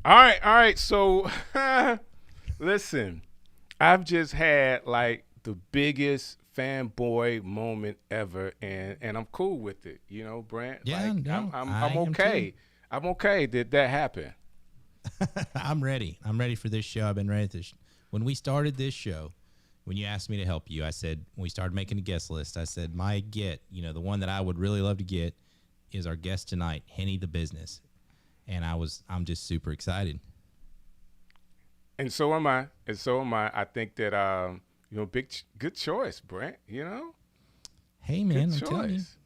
All right. So, listen, I've just had like the biggest fanboy moment ever, and I'm cool with it. You know, Brant. Yeah, Like no, I'm I am too. okay. I'm okay. Did that happen? I'm ready. I'm ready for this show. I've been ready for this. When we started this show, when you asked me to help you, I said, when we started making a guest list, I said, the one that I would really love to get is our guest tonight, Henny Tha Bizness. And I'm just super excited. And so am I. And so am I. I think that good choice, Brant. You know, Hey man, good I'm telling you, choice.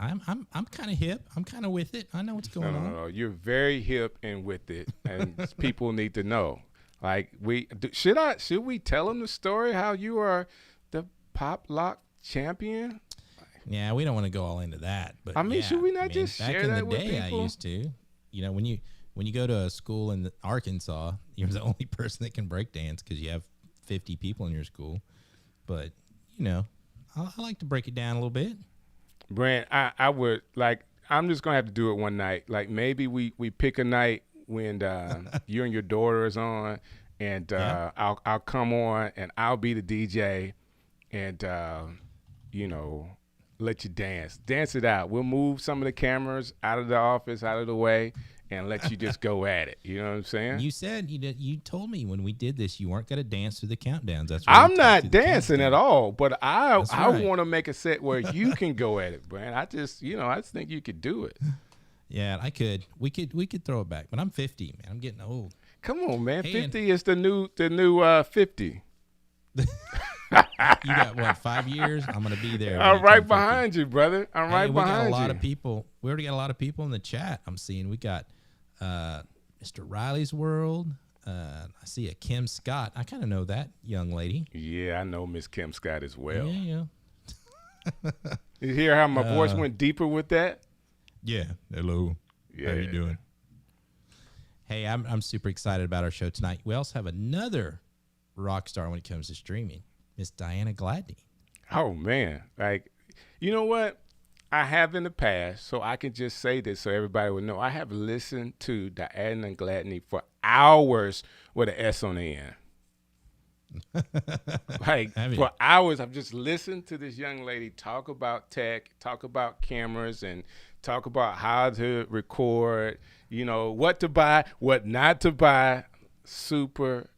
I'm kind of hip. I'm kind of with it. I know what's No, going no, on. no. You're very hip and with it, and people need to know. Like should we tell them the story how you are the pop lock champion? Yeah, we don't want to go all into that, but I mean, yeah, should we not man, just back share in the that with day, I people? used to. You know, when you go to a school in Arkansas, you're the only person that can break dance because you have 50 people in your school. But you know, I like to break it down a little bit. Brant, I would like. I'm just gonna have to do it one night. Like maybe we pick a night when you and your daughter is on, and Yeah. I'll come on and I'll be the DJ, and you know, let you dance it out. We'll move some of the cameras out of the office, out of the way, and let you just go at it. You know what I'm saying? You said you told me when we did this you weren't gonna dance through the countdowns. That's I'm we talked not through the dancing at countdown. all, but I That's right. want to make a set where you can go at it, Brant. I just think you could do it. Yeah, I could. We could throw it back, but I'm 50, man. I'm getting old. Come on, man. Hey, 50 is the new 50. You got what, 5 years? I'm gonna be there. when I'm you right turn 50. behind you, brother. I'm right Hey, we got behind a lot you. of people. We already got a lot of people in the chat. I'm seeing. We got Mr. Riley's World. I see a Kim Scott. I kind of know that young lady. Yeah, I know Miss Kim Scott as well. Yeah. You hear how my voice went deeper with that? Yeah. Hello. Yeah. How you doing? Hey, I'm super excited about our show tonight. We also have another rock star when it comes to streaming, Miss Diana Gladney. Oh, man. Like, you know what? I have in the past, so I can just say this so everybody would know. I have listened to Diana Gladney for hours with an S on the end. Like, for hours, I've just listened to this young lady talk about tech, talk about cameras, and talk about how to record, you know, what to buy, what not to buy. Super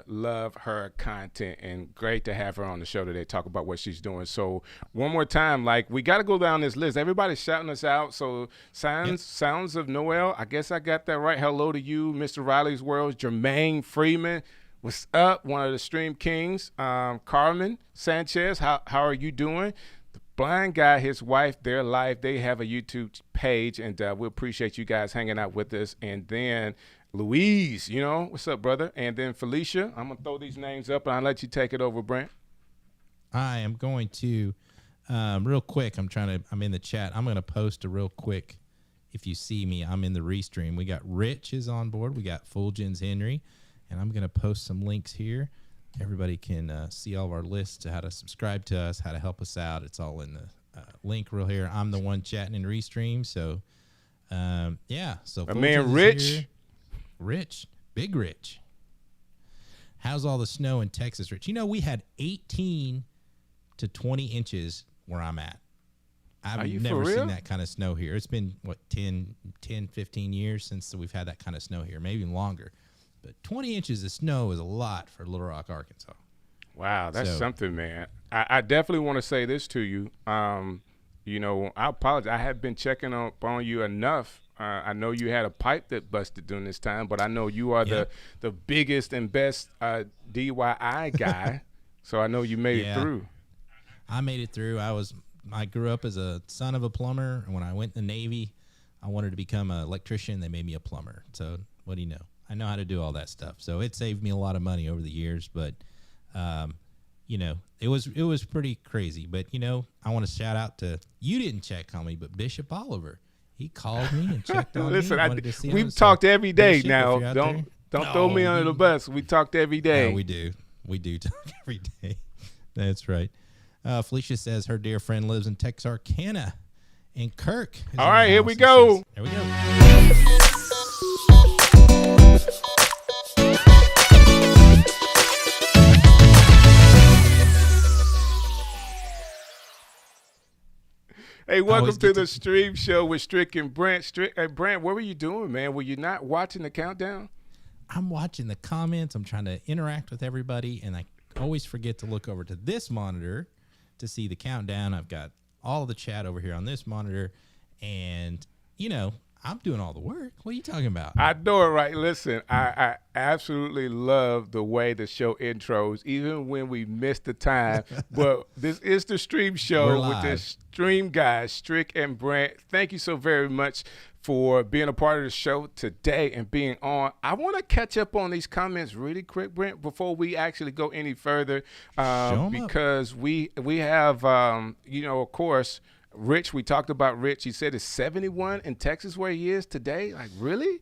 love her content, and great to have her on the show today, talk about what she's doing. So one more time, like, we got to go down this list. Everybody's shouting us out. So Sounds of Noel, I guess I got that right. Hello to you, Mr. Riley's World. Jermaine Freeman, what's up? One of the Stream Kings. Carmen Sanchez, how are you doing? The Blind Guy, his wife, they're live. They have a YouTube page, and we appreciate you guys hanging out with us. And then Louise, you know, what's up, brother? And then Felicia, I'm going to throw these names up, and I'll let you take it over, Brant. I am going to, real quick, I'm in the chat. I'm going to post a real quick, if you see me, I'm in the restream. We got Rich is on board. We got Fulgens Henry, and I'm going to post some links here. Everybody can see all of our lists to how to subscribe to us, how to help us out. It's all in the link real here. I'm the one chatting in restream, so, yeah. So My man Rich. Here. Rich, big Rich. How's all the snow in Texas, Rich? You know, we had 18 to 20 inches where I'm at. I've never seen that kind of snow here. It's been, 10, 15 years since we've had that kind of snow here, maybe even longer. But 20 inches of snow is a lot for Little Rock, Arkansas. Wow, that's something, man. I definitely want to say this to you. You know, I apologize. I have been checking up on you enough. I know you had a pipe that busted during this time, but I know you are the biggest and best DIY guy, so I know you made it through. I made it through. I grew up as a son of a plumber, and when I went in the Navy, I wanted to become an electrician. They made me a plumber. So what do you know? I know how to do all that stuff. So it saved me a lot of money over the years, but you know, it was pretty crazy. But you know, I want to shout out to, you didn't check on me, but Bishop Oliver. He called me and checked on Listen, me. We've talked every day Bishop, now. Don't throw me under the bus. We talked every day. No, we do talk every day. That's right. Felicia says her dear friend lives in Texarkana, and Kirk. All right, here we go. There we go. Hey, I always welcome to get the stream show with Strick and Brant. Strick, hey, Brant, what were you doing, man? Were you not watching the countdown? I'm watching the comments. I'm trying to interact with everybody, and I always forget to look over to this monitor to see the countdown. I've got all of the chat over here on this monitor, and, you know, I'm doing all the work. What are you talking about? I know it, right? Listen, I absolutely love the way the show intros, even when we miss the time. But this is the stream show with the stream guys, Strick and Brant. Thank you so very much for being a part of the show today and being on. I want to catch up on these comments really quick, Brent, before we actually go any further, because we have, of course, Rich. We talked about Rich. He said it's 71 in Texas where he is today. Like, really?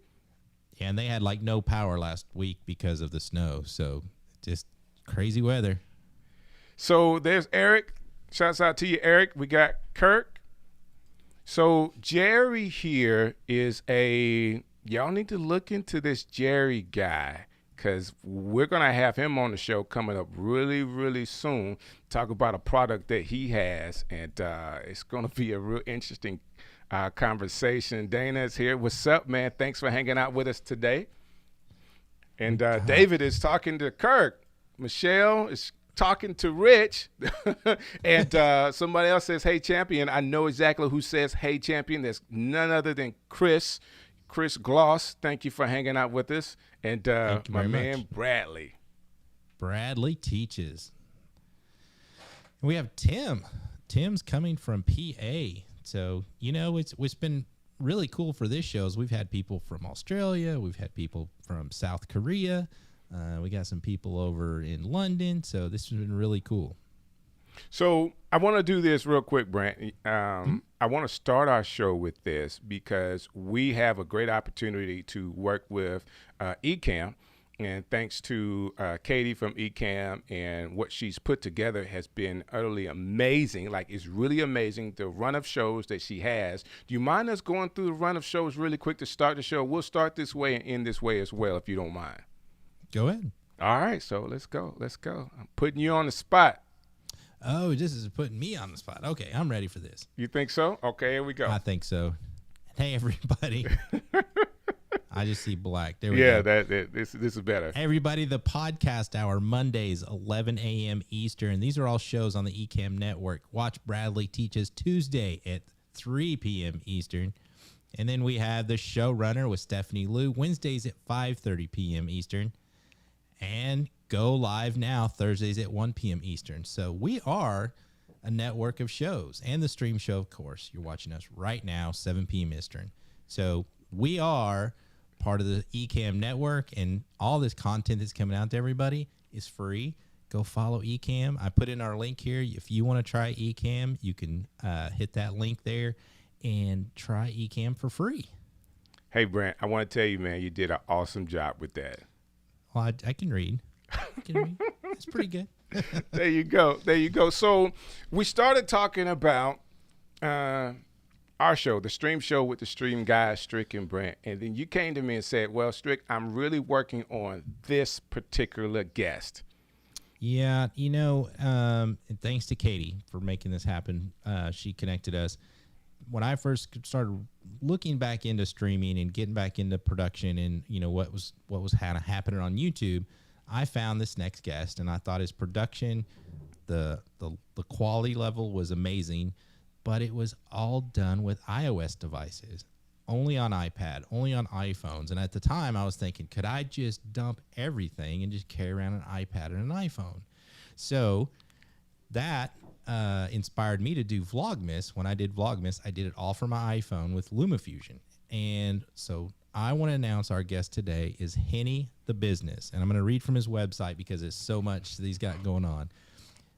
Yeah, and they had like no power last week because of the snow. So just crazy weather. So there's Eric. Shouts out to you, Eric. We got Kirk. So Jerry here is y'all need to look into this Jerry guy, because we're going to have him on the show coming up really, really soon, talk about a product that he has, and it's going to be a real interesting conversation. Dana's here. What's up, man? Thanks for hanging out with us today. And David is talking to Kirk. Michelle is talking to Rich. And somebody else says, hey, champion. I know exactly who says, hey, champion. There's none other than Chris Gloss. Thank you for hanging out with us. And my man, Bradley. Bradley teaches. We have Tim. Tim's coming from PA. So, you know, it's been really cool for this show. We've had people from Australia. We've had people from South Korea. We got some people over in London. So this has been really cool. So I want to do this real quick, Brant. I want to start our show with this because we have a great opportunity to work with Ecamm. And thanks to Katie from Ecamm, and what she's put together has been utterly amazing. Like, it's really amazing, the run of shows that she has. Do you mind us going through the run of shows really quick to start the show? We'll start this way and end this way as well, if you don't mind. Go ahead. All right, so let's go. I'm putting you on the spot. Oh, this is putting me on the spot. Okay, I'm ready for this. You think so? Okay, here we go. I think so. Hey, everybody. I just see black. There we go. Yeah, this is better. Everybody, the podcast hour, Mondays, 11 a.m. Eastern. These are all shows on the Ecamm network. Watch Bradley Teaches Tuesday at 3 p.m. Eastern. And then we have the showrunner with Stephanie Liu, Wednesdays at 5:30 p.m. Eastern. And go live now, Thursdays at 1 p.m. Eastern. So we are a network of shows. And the stream show, of course. You're watching us right now, 7 p.m. Eastern. So we are part of the Ecamm network, and all this content that's coming out to everybody is free. Go follow Ecamm. I put in our link here. If you want to try Ecamm, you can hit that link there and try Ecamm for free. Hey, Brant, I want to tell you, man, you did an awesome job with that. Well, I can read. It's pretty good. There you go. So we started talking about our show, the stream show with the stream guys, Strick and Brant. And then you came to me and said, well, Strick, I'm really working on this particular guest. Yeah, and thanks to Katie for making this happen. She connected us. When I first started looking back into streaming and getting back into production and, what was happening on YouTube, I found this next guest, and I thought his production, the quality level was amazing. But it was all done with iOS devices, only on iPad, only on iPhones. And at the time, I was thinking, could I just dump everything and just carry around an iPad and an iPhone? So that inspired me to do Vlogmas. When I did Vlogmas, I did it all from my iPhone with LumaFusion. And so I want to announce our guest today is Henny Tha Bizness. And I'm going to read from his website because there's so much that he's got going on.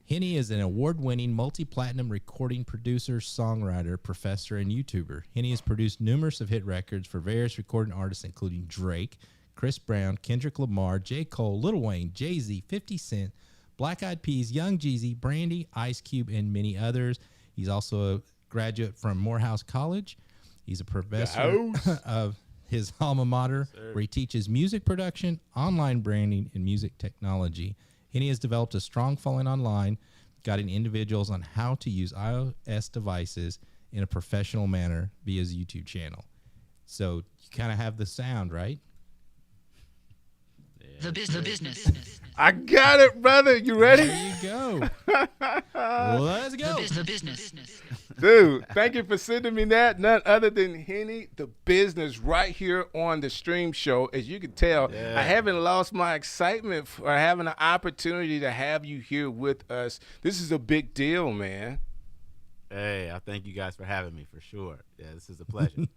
Henny is an award-winning multi-platinum recording producer, songwriter, professor, and YouTuber. Henny has produced numerous of hit records for various recording artists, including Drake, Chris Brown, Kendrick Lamar, J. Cole, Lil Wayne, Jeezy, 50 Cent, Black Eyed Peas, Young Jeezy, Brandy, Ice Cube, and many others. He's also a graduate from Morehouse College. He's a professor of his alma mater, where he teaches music production, online branding, and music technology. Henny has developed a strong following online, guiding individuals on how to use iOS devices in a professional manner via his YouTube channel. So you kind of have the sound, right? The business. I got it, brother. You ready? There you go. Let's go. The business. Dude, thank you for sending me that. None other than Henny the Business right here on the stream show. As you can tell, I haven't lost my excitement for having an opportunity to have you here with us. This is a big deal, man. Hey, I thank you guys for having me, for sure. Yeah, this is a pleasure.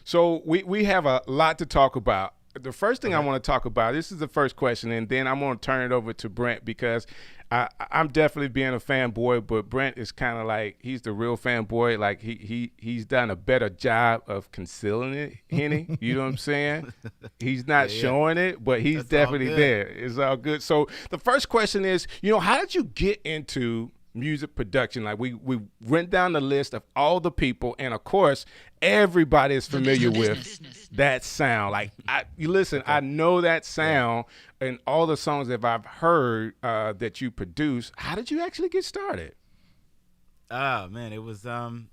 So we have a lot to talk about. The first thing I want to talk about, this is the first question, and then I'm going to turn it over to Brant because I'm definitely being a fanboy, but Brant is kind of like, he's the real fanboy. Like he's done a better job of concealing it, Henny. You know what I'm saying? He's not showing it, but he's definitely there. It's all good. So the first question is, how did you get into music production? Like we went down the list of all the people, and of course everybody is familiar with that sound. Like I know that sound and all the songs that I've heard that you produce. How did you actually get started? Oh man, it was in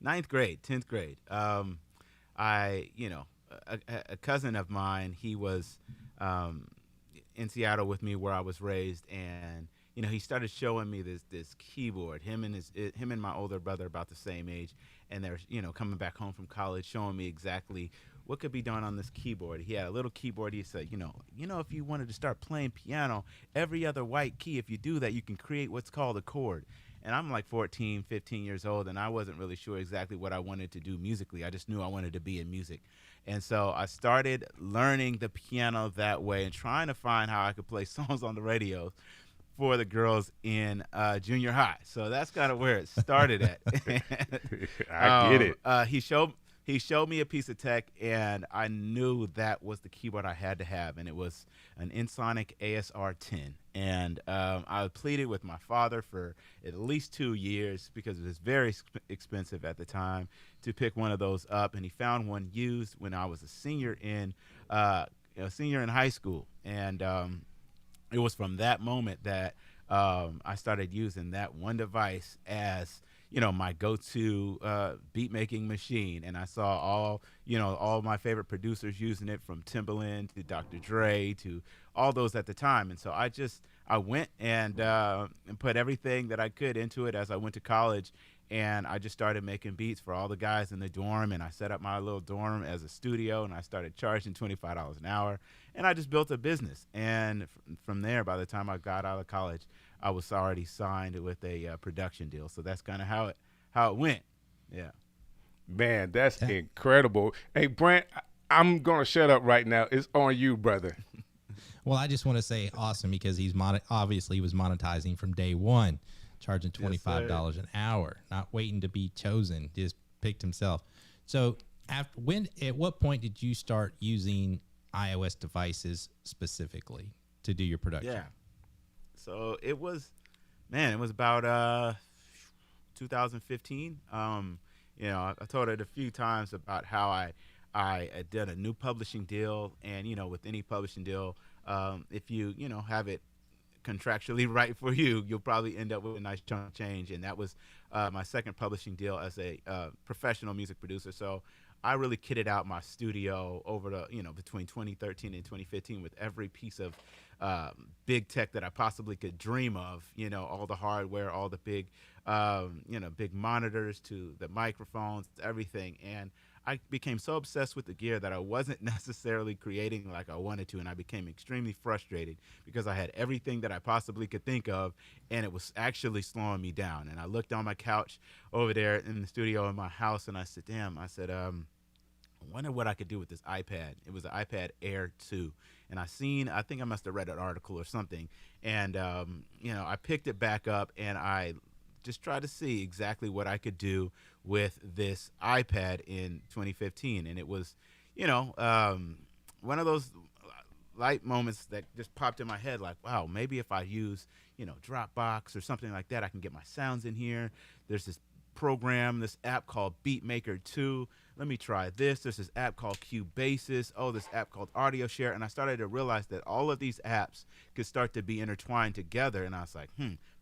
ninth grade, 10th grade. A cousin of mine, he was in Seattle with me where I was raised, and he started showing me this keyboard. Him and my older brother about the same age, and they're coming back home from college, showing me exactly what could be done on this keyboard. He had a little keyboard. He said, if you wanted to start playing piano, every other white key, if you do that, you can create what's called a chord. And I'm like 14, 15 years old, and I wasn't really sure exactly what I wanted to do musically. I just knew I wanted to be in music. And so I started learning the piano that way and trying to find how I could play songs on the radio for the girls in junior high. So that's kind of where it started at. I get it. He showed me a piece of tech, and I knew that was the keyboard I had to have, and it was an Ensoniq ASR-10. And I pleaded with my father for at least 2 years because it was very expensive at the time to pick one of those up. And he found one used when I was a senior in high school. And it was from that moment that I started using that one device as my go-to beat making machine. And I saw all my favorite producers using it, from Timbaland to Dr. Dre to all those at the time. And so I went and put everything that I could into it as I went to college. And I just started making beats for all the guys in the dorm. And I set up my little dorm as a studio, and I started charging $25 an hour. And I just built a business. And from there, by the time I got out of college, I was already signed with a production deal. So that's kind of how it went. Yeah. Man, that's incredible. Hey, Brant, I'm going to shut up right now. It's on you, brother. Well, I just want to say awesome, because he's obviously was monetizing from day one, charging $25 an hour, not waiting to be chosen, just picked himself. So at what point did you start using iOS devices specifically to do your production? Yeah. So it was about 2015. I told it a few times about how I did a new publishing deal, and with any publishing deal, if you have it contractually right for you, you'll probably end up with a nice chunk of change. And that was my second publishing deal as a professional music producer. So I really kitted out my studio over between 2013 and 2015 with every piece of big tech that I possibly could dream of. All the hardware, all the big big monitors to the microphones, everything. And I became so obsessed with the gear that I wasn't necessarily creating like I wanted to, and I became extremely frustrated because I had everything that I possibly could think of, and it was actually slowing me down. And I looked on my couch over there in the studio in my house, and I said, I wonder what I could do with this iPad. It was an iPad Air 2. And I think I must have read an article or something, and I picked it back up, and I just tried to see exactly what I could do with this iPad in 2015. And it was, one of those light moments that just popped in my head, like, wow, maybe if I use, Dropbox or something like that, I can get my sounds in here. There's this app called Beatmaker 2. Let me try this. There's this app called Cubasis. Oh, this app called Audio Share. And I started to realize that all of these apps could start to be intertwined together. And I was like,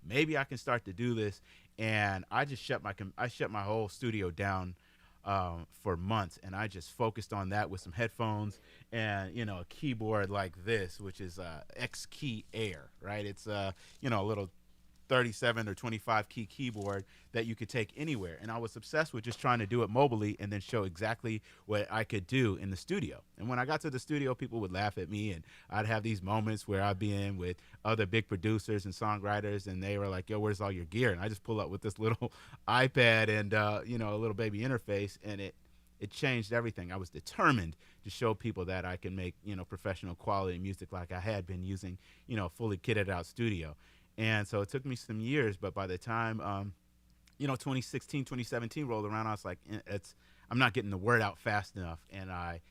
maybe I can start to do this. and I just shut my whole studio down for months, and I just focused on that with some headphones and a keyboard like this, which is X Key Air, right? It's a little 37 or 25 key keyboard that you could take anywhere. And I was obsessed with just trying to do it mobily and then show exactly what I could do in the studio. And when I got to the studio, people would laugh at me, and I'd have these moments where I'd be in with other big producers and songwriters, and they were like, yo, where's all your gear? And I just pull up with this little iPad and, a little baby interface, and it changed everything. I was determined to show people that I can make, professional quality music like I had been using, a fully kitted out studio. And so it took me some years, but by the time, 2016, 2017 rolled around, I was like, I'm not getting the word out fast enough. And I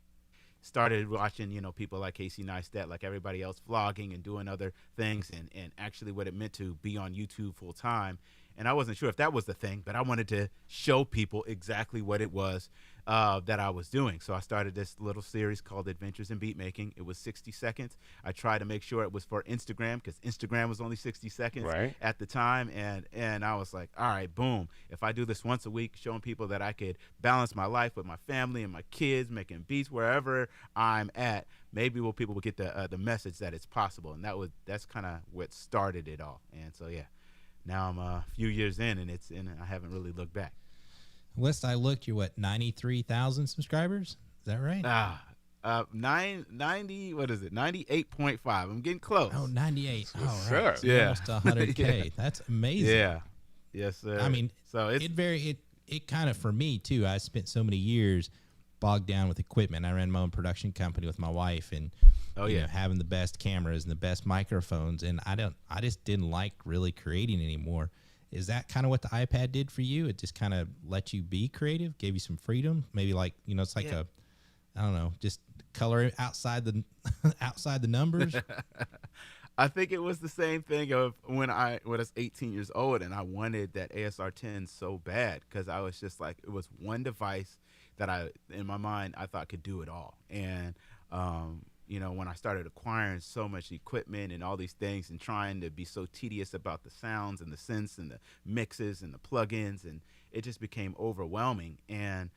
started watching, people like Casey Neistat, like everybody else, vlogging and doing other things, and actually what it meant to be on YouTube full time. And I wasn't sure if that was the thing, but I wanted to show people exactly what it was that I was doing. So I started this little series called Adventures in Beat Making. It was 60 seconds. I tried to make sure it was for Instagram, because Instagram was only 60 seconds at the time. And I was like, all right, boom. If I do this once a week, showing people that I could balance my life with my family and my kids, making beats wherever I'm at, maybe people will get the message that it's possible. And that's kind of what started it all. And so, yeah. Now I'm a few years in, and I haven't really looked back. Last I looked, you're 93,000 subscribers? Is that right? 90, what is it? 98.5. I'm getting close. Oh, 98. Oh, right. Sure. So Yeah. almost 100K. Yeah. That's amazing. Yeah. Yes, sir. I mean, so it kind of, for me too, I spent so many years bogged down with equipment. I ran my own production company with my wife, and having the best cameras and the best microphones, and I just didn't like really creating anymore. Is that kind of what the iPad did for you? It just kind of let you be creative, gave you some freedom. Maybe like, it's like I don't know, just color outside the outside the numbers. I think it was the same thing of when I was 18 years old, and I wanted that ASR 10 so bad, because I was just like, it was one device that in my mind, I thought could do it all. And, when I started acquiring so much equipment and all these things, and trying to be so tedious about the sounds and the synths and the mixes and the plugins, and it just became overwhelming. And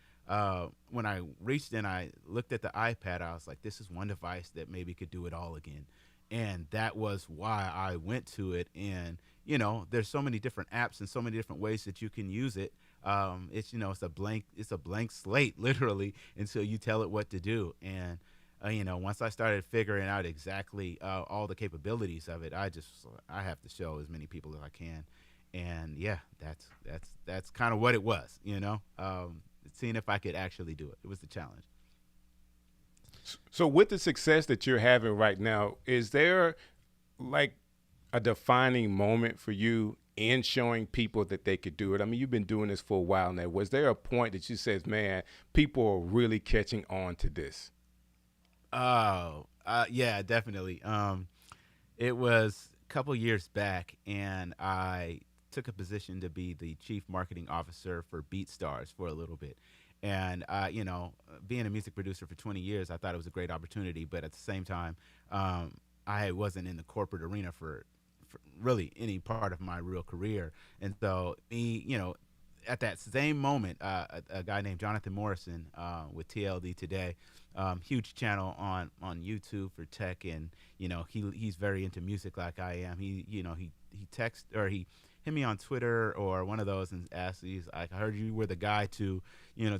when I reached in, I looked at the iPad, I was like, this is one device that maybe could do it all again. And that was why I went to it. And, there's so many different apps and so many different ways that you can use it. It's a blank slate, literally, until you tell it what to do. And, once I started figuring out exactly all the capabilities of it, I have to show as many people as I can. And yeah, that's kind of what it was, seeing if I could actually do it. It was the challenge. So with the success that you're having right now, is there like a defining moment for you in showing people that they could do it? I mean, you've been doing this for a while now. Was there a point that you said, man, people are really catching on to this? Oh, yeah, definitely. It was a couple years back, and I took a position to be the chief marketing officer for BeatStars for a little bit. And, being a music producer for 20 years, I thought it was a great opportunity. But at the same time, I wasn't in the corporate arena for really any part of my real career. And so at that same moment, a guy named Jonathan Morrison with TLD Today, huge channel on YouTube for tech, and he's very into music like I am. He hit me on Twitter or one of those and asked, he's like, I heard you were the guy to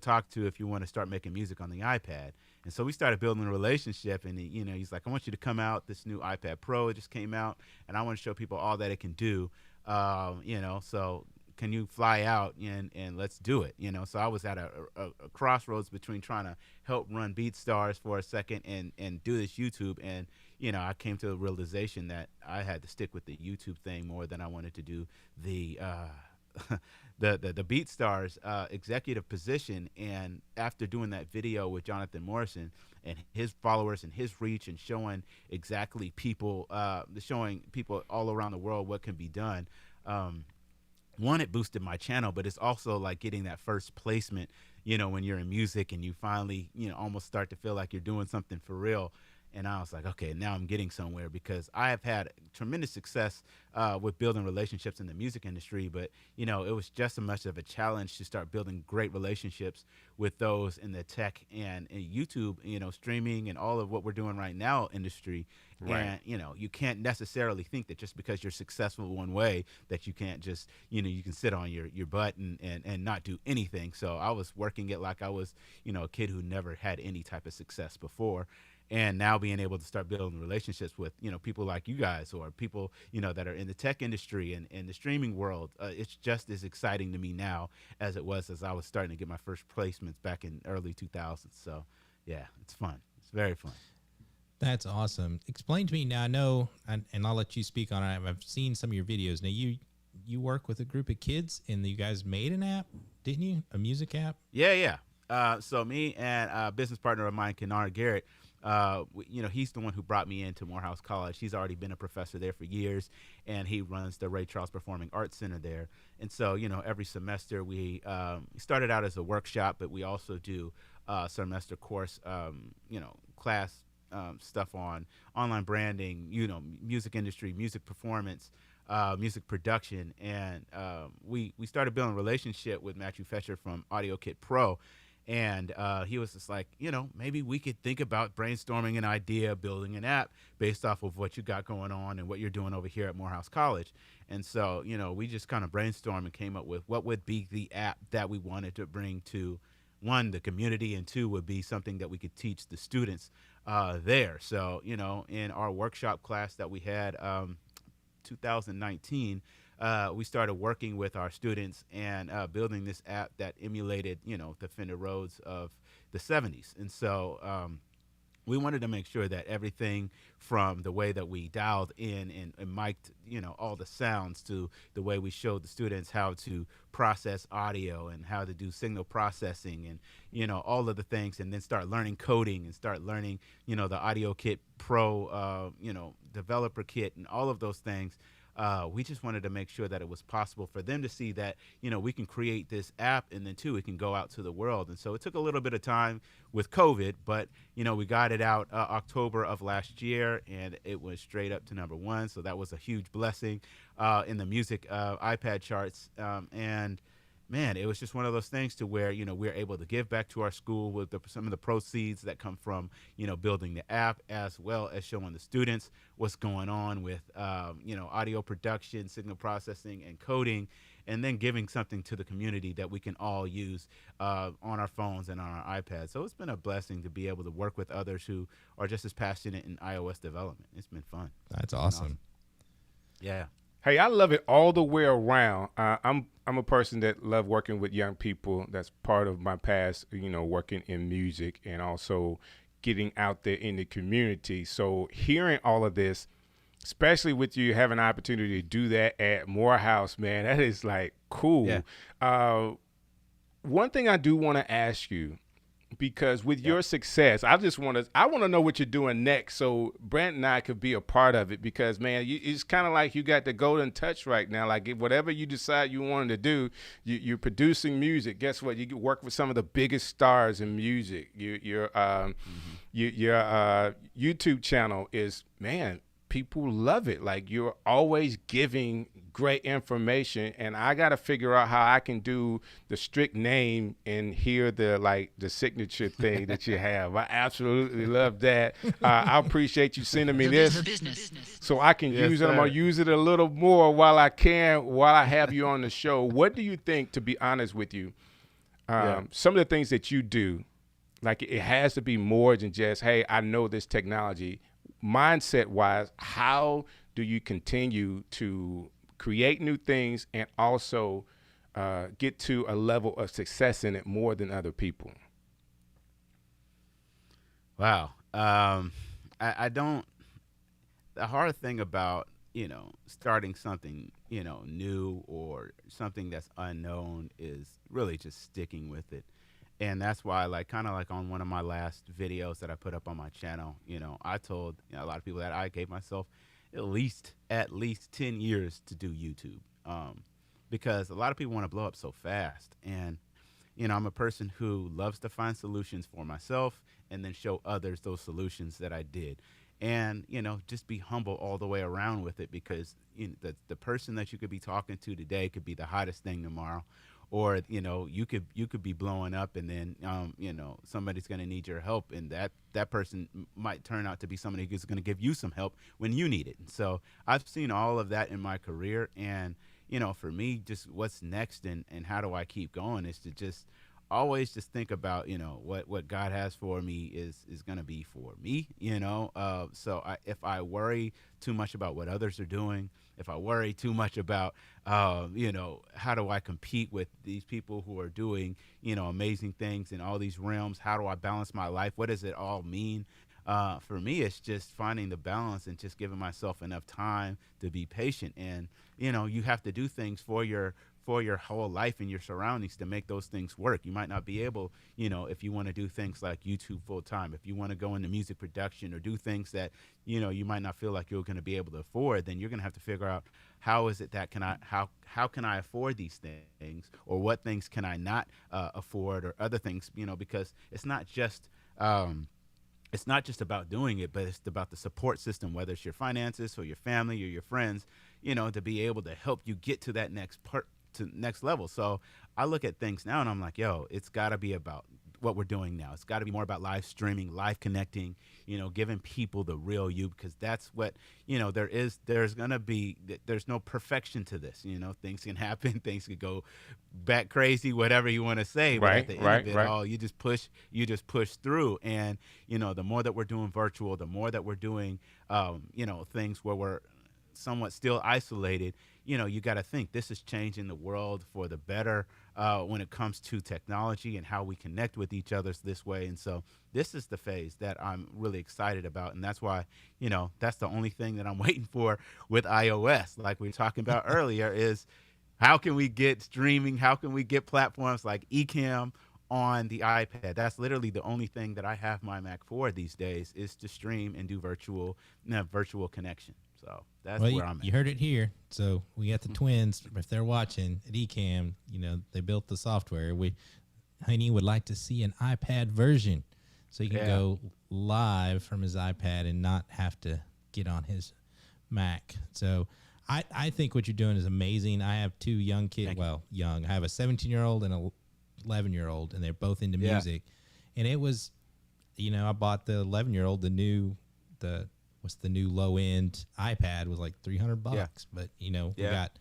talk to if you want to start making music on the iPad. And so we started building a relationship, and he's like, I want you to come out. This new iPad Pro just came out, and I want to show people all that it can do. So can you fly out and let's do it? So I was at a crossroads between trying to help run BeatStars for a second and do this YouTube. And, I came to a realization that I had to stick with the YouTube thing more than I wanted to do the BeatStars executive position. And after doing that video with Jonathan Morrison and his followers and his reach, and showing exactly showing people all around the world what can be done, one, it boosted my channel, but it's also like getting that first placement, when you're in music and you finally, almost start to feel like you're doing something for real. And I was like, okay, now I'm getting somewhere, because I have had tremendous success with building relationships in the music industry. But, you know, it was just as much of a challenge to start building great relationships with those in the tech and YouTube, you know, streaming and all of what we're doing right now industry. Right. And, you know, you can't necessarily think that just because you're successful one way that you can't just, you know, you can sit on your butt and not do anything. So I was working it like I was, you know, a kid who never had any type of success before. And now being able to start building relationships with, you know, people like you guys, or people, you know, that are in the tech industry and the streaming world, it's just as exciting to me now as it was as I was starting to get my first placements back in early 2000s. So, yeah, it's fun. It's very fun. That's awesome. Explain to me now. I know, and I'll let you speak on it. I've seen some of your videos. Now, you work with a group of kids, and you guys made an app, didn't you? A music app? Yeah. So me and a business partner of mine, Kennard Garrett, you know, he's the one who brought me into Morehouse College. He's already been a professor there for years, and he runs the Ray Charles Performing Arts Center there. And so, you know, every semester we started out as a workshop, but we also do semester course, you know, class stuff on online branding, you know, music industry, music performance, music production. And we started building a relationship with Matthew Fesher from Audio Kit Pro. And he was just like, you know, maybe we could think about brainstorming an idea, building an app based off of what you got going on and what you're doing over here at Morehouse College. And so, you know, we just kind of brainstormed and came up with what would be the app that we wanted to bring to, one, the community, and two, would be something that we could teach the students there. So, you know, in our workshop class that we had 2019, we started working with our students and building this app that emulated, you know, the Fender Rhodes of the 70s. And so we wanted to make sure that everything from the way that we dialed in and mic'd, you know, all the sounds, to the way we showed the students how to process audio and how to do signal processing and, you know, all of the things, and then start learning coding and start learning, you know, the Audio Kit Pro, you know, developer kit and all of those things. We just wanted to make sure that it was possible for them to see that, you know, we can create this app, and then too, it can go out to the world. And so it took a little bit of time with COVID, but, you know, we got it out October of last year, and it was straight up to #1. So that was a huge blessing in the music iPad charts. And man, it was just one of those things to where, you know, we're able to give back to our school with some of the proceeds that come from, you know, building the app, as well as showing the students what's going on with, you know, audio production, signal processing, and coding, and then giving something to the community that we can all use on our phones and on our iPads. So it's been a blessing to be able to work with others who are just as passionate in iOS development. It's been fun. That's awesome. Yeah. Hey, I love it all the way around. I'm a person that love working with young people. That's part of my past, you know, working in music and also getting out there in the community. So hearing all of this, especially with you having an opportunity to do that at Morehouse, man, that is like cool. Yeah. One thing I do want to ask you, because with your success, I want to know what you're doing next, so Brant and I could be a part of it. Because man, it's kind of like you got the golden touch right now. Like whatever you decide you wanted to do, you're producing music. Guess what? You work with some of the biggest stars in music. Your YouTube channel is, man, people love it. Like you're always giving great information, and I got to figure out how I can do the Strick name and hear the signature thing that you have. I absolutely love that. I appreciate you sending me this so I can use it. I'm gonna use it a little more while I have you on the show. What do you think, to be honest with you, some of the things that you do, like it has to be more than just, hey, I know this technology. Mindset wise, how do you continue to create new things and also get to a level of success in it more than other people? Wow. I don't, the hard thing about, you know, starting something, you know, new or something that's unknown is really just sticking with it. And that's why, like, kind of like on one of my last videos that I put up on my channel, you know, I told, you know, a lot of people that I gave myself at least 10 years to do YouTube, because a lot of people want to blow up so fast. And, you know, I'm a person who loves to find solutions for myself and then show others those solutions that I did. And just be humble all the way around with it, because the person that you could be talking to today could be the hottest thing tomorrow, or you could be blowing up, and then somebody's going to need your help, and that person might turn out to be somebody who's going to give you some help when you need it. And so I've seen all of that in my career, and for me, just what's next and how do I keep going is to just always just think about what God has for me is going to be for me. So if I worry too much about what others are doing, if I worry too much about how do I compete with these people who are doing amazing things in all these realms, how do I balance my life, what does it all mean? For me, it's just finding the balance and just giving myself enough time to be patient. And you have to do things for your whole life and your surroundings to make those things work. You might not be able, if you want to do things like YouTube full time, if you want to go into music production or do things that, you might not feel like you're going to be able to afford, then you're going to have to figure out how is it that how can I afford these things, or what things can I not afford, or other things, because it's not just about doing it, but it's about the support system, whether it's your finances or your family or your friends, to be able to help you get to that next level. So I look at things now and I'm like, it's got to be about what we're doing now. It's got to be more about live streaming, live connecting, giving people the real you, because that's what, there's no perfection to this. Things can happen, things could go back crazy, whatever you want to say. But at the end of it all, you just push through. And, the more that we're doing virtual, the more that we're doing, things where we're somewhat still isolated, you got to think this is changing the world for the better when it comes to technology and how we connect with each other this way. And so this is the phase that I'm really excited about. And that's why, that's the only thing that I'm waiting for with iOS, like we were talking about earlier, is how can we get streaming? How can we get platforms like Ecamm on the iPad? That's literally the only thing that I have my Mac for these days, is to stream and do virtual connection. So that's where I'm at. You heard it here. So we got the twins. If they're watching at Ecamm, they built the software. Henny would like to see an iPad version, so he can go live from his iPad and not have to get on his Mac. So I think what you're doing is amazing. I have two young kids. Well, young. I have a 17-year-old and a 11-year-old, and they're both into music. And it was, I bought the 11-year-old the new low end iPad, was like $300. But we got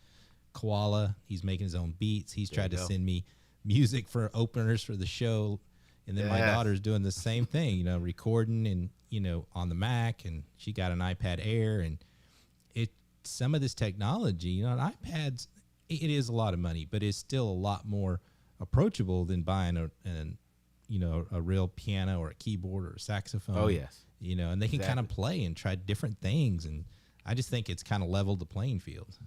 Koala. He's making his own beats. He's tried to send me music for openers for the show, and then my daughter's doing the same thing. Recording and on the Mac, and she got an iPad Air, and some of this technology, iPads, it is a lot of money, but it's still a lot more approachable than buying a real piano or a keyboard or a saxophone. Oh yes. And they can kind of play and try different things. And I just think it's kind of leveled the playing field.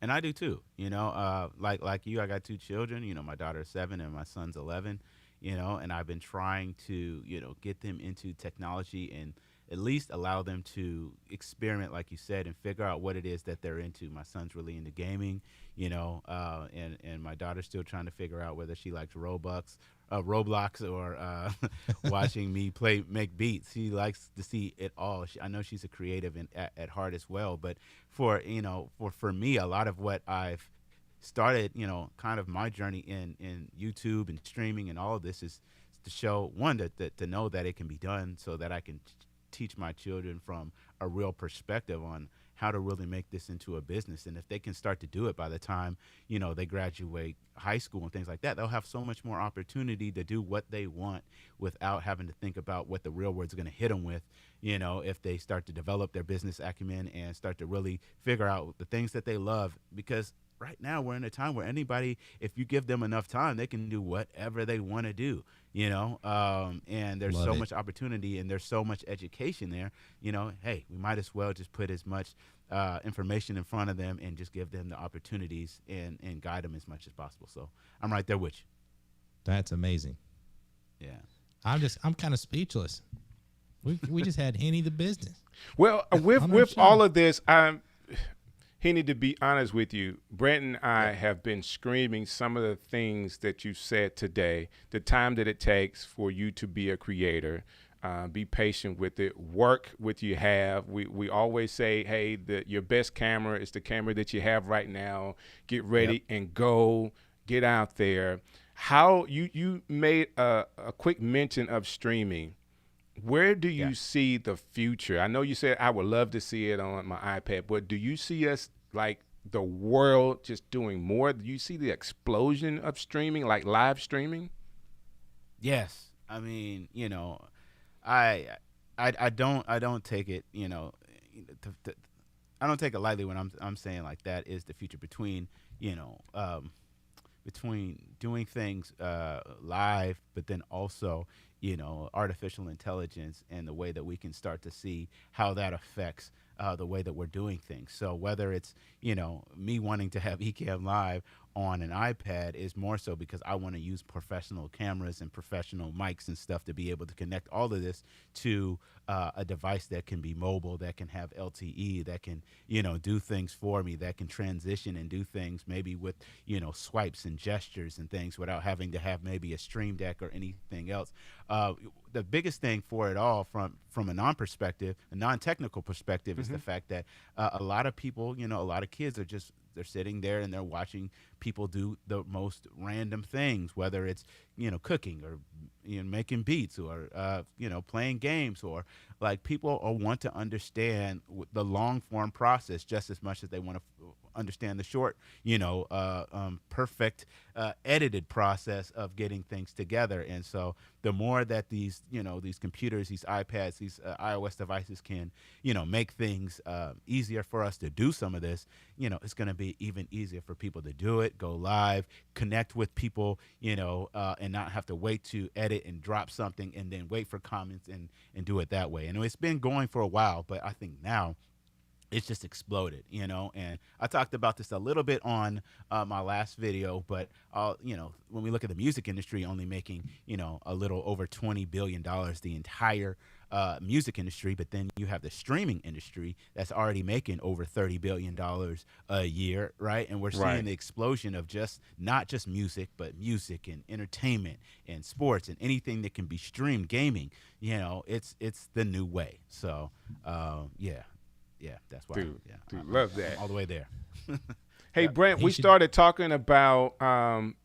And I do too, like you, I got two children, my daughter's 7 and my son's 11, and I've been trying to, get them into technology and at least allow them to experiment, like you said, and figure out what it is that they're into. My son's really into gaming, and my daughter's still trying to figure out whether she likes Roblox or watching me make beats. She likes to see it all. I know she's a creative at heart as well. But for me, a lot of what I've started, kind of my journey in YouTube and streaming and all of this is to show, one, to know that it can be done, so that I can teach my children from a real perspective on how to really make this into a business. And if they can start to do it by the time, they graduate high school and things like that, they'll have so much more opportunity to do what they want without having to think about what the real world's going to hit them with, if they start to develop their business acumen and start to really figure out the things that they love. Because right now we're in a time where anybody, if you give them enough time, they can do whatever they want to do, and there's so much opportunity and there's so much education there, hey, we might as well just put as much information in front of them and just give them the opportunities and guide them as much as possible. So I'm right there with you. That's amazing. Yeah. I'm kind of speechless. We just had Henny Tha Bizness. Well, with all of this, Henny, to be honest with you, Brent and I have been screaming some of the things that you said today, the time that it takes for you to be a creator. Be patient with it. Work with you have. We always say, hey, your best camera is the camera that you have right now. Get ready and go. Get out there. How you made a quick mention of streaming. Where do you see the future? I know you said I would love to see it on my iPad, but do you see us like the world just doing more? Do you see the explosion of streaming, like live streaming? Yes, I mean, I don't take it, I don't take it lightly when I'm saying like that is the future you know, um, between doing things live, but then also, artificial intelligence and the way that we can start to see how that affects the way that we're doing things. So whether it's, me wanting to have Ecamm live on an iPad is more so because I want to use professional cameras and professional mics and stuff to be able to connect all of this to a device that can be mobile, that can have LTE, that can, do things for me, that can transition and do things maybe with, swipes and gestures and things without having to have maybe a stream deck or anything else. The biggest thing for it all from a non-technical perspective is the fact that a lot of people, a lot of kids they're sitting there and they're watching people do the most random things, whether it's, cooking or, making beats or, playing games, or like people want to understand the long form process just as much as they want to understand the short, perfect edited process of getting things together. And so the more that these computers, these iPads, these iOS devices can, make things easier for us to do some of this, it's going to be even easier for people to do it, go live, connect with people, and not have to wait to edit and drop something and then wait for comments and do it that way. And it's been going for a while, but I think now it's just exploded, and I talked about this a little bit on my last video, but, when we look at the music industry only making, a little over $20 billion, the entire music industry, but then you have the streaming industry that's already making over $30 billion a year, right? And we're seeing the explosion of not just music, but music and entertainment and sports and anything that can be streamed, gaming, it's the new way. So, yeah, that's why. Dude, I'm love that. all the way there. Hey, Brent, we started talking about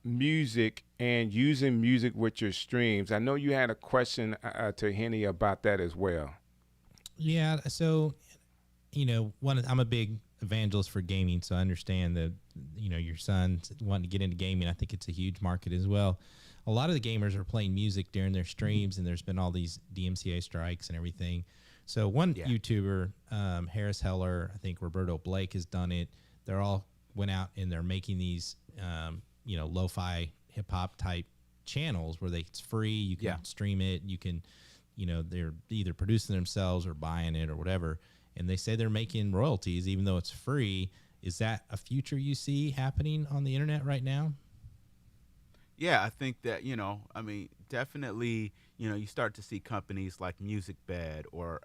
music and using music with your streams. I know you had a question to Henny about that as well. Yeah, so, I'm a big evangelist for gaming, so I understand that, your son wanting to get into gaming. I think it's a huge market as well. A lot of the gamers are playing music during their streams, and there's been all these DMCA strikes and everything. So one YouTuber, Harris Heller, I think Roberto Blake has done it. They're all went out and they're making these, lo-fi hip hop type channels where it's free. You can stream it. You can, they're either producing themselves or buying it or whatever. And they say they're making royalties even though it's free. Is that a future you see happening on the internet right now? Yeah, I think that, definitely, you start to see companies like MusicBed or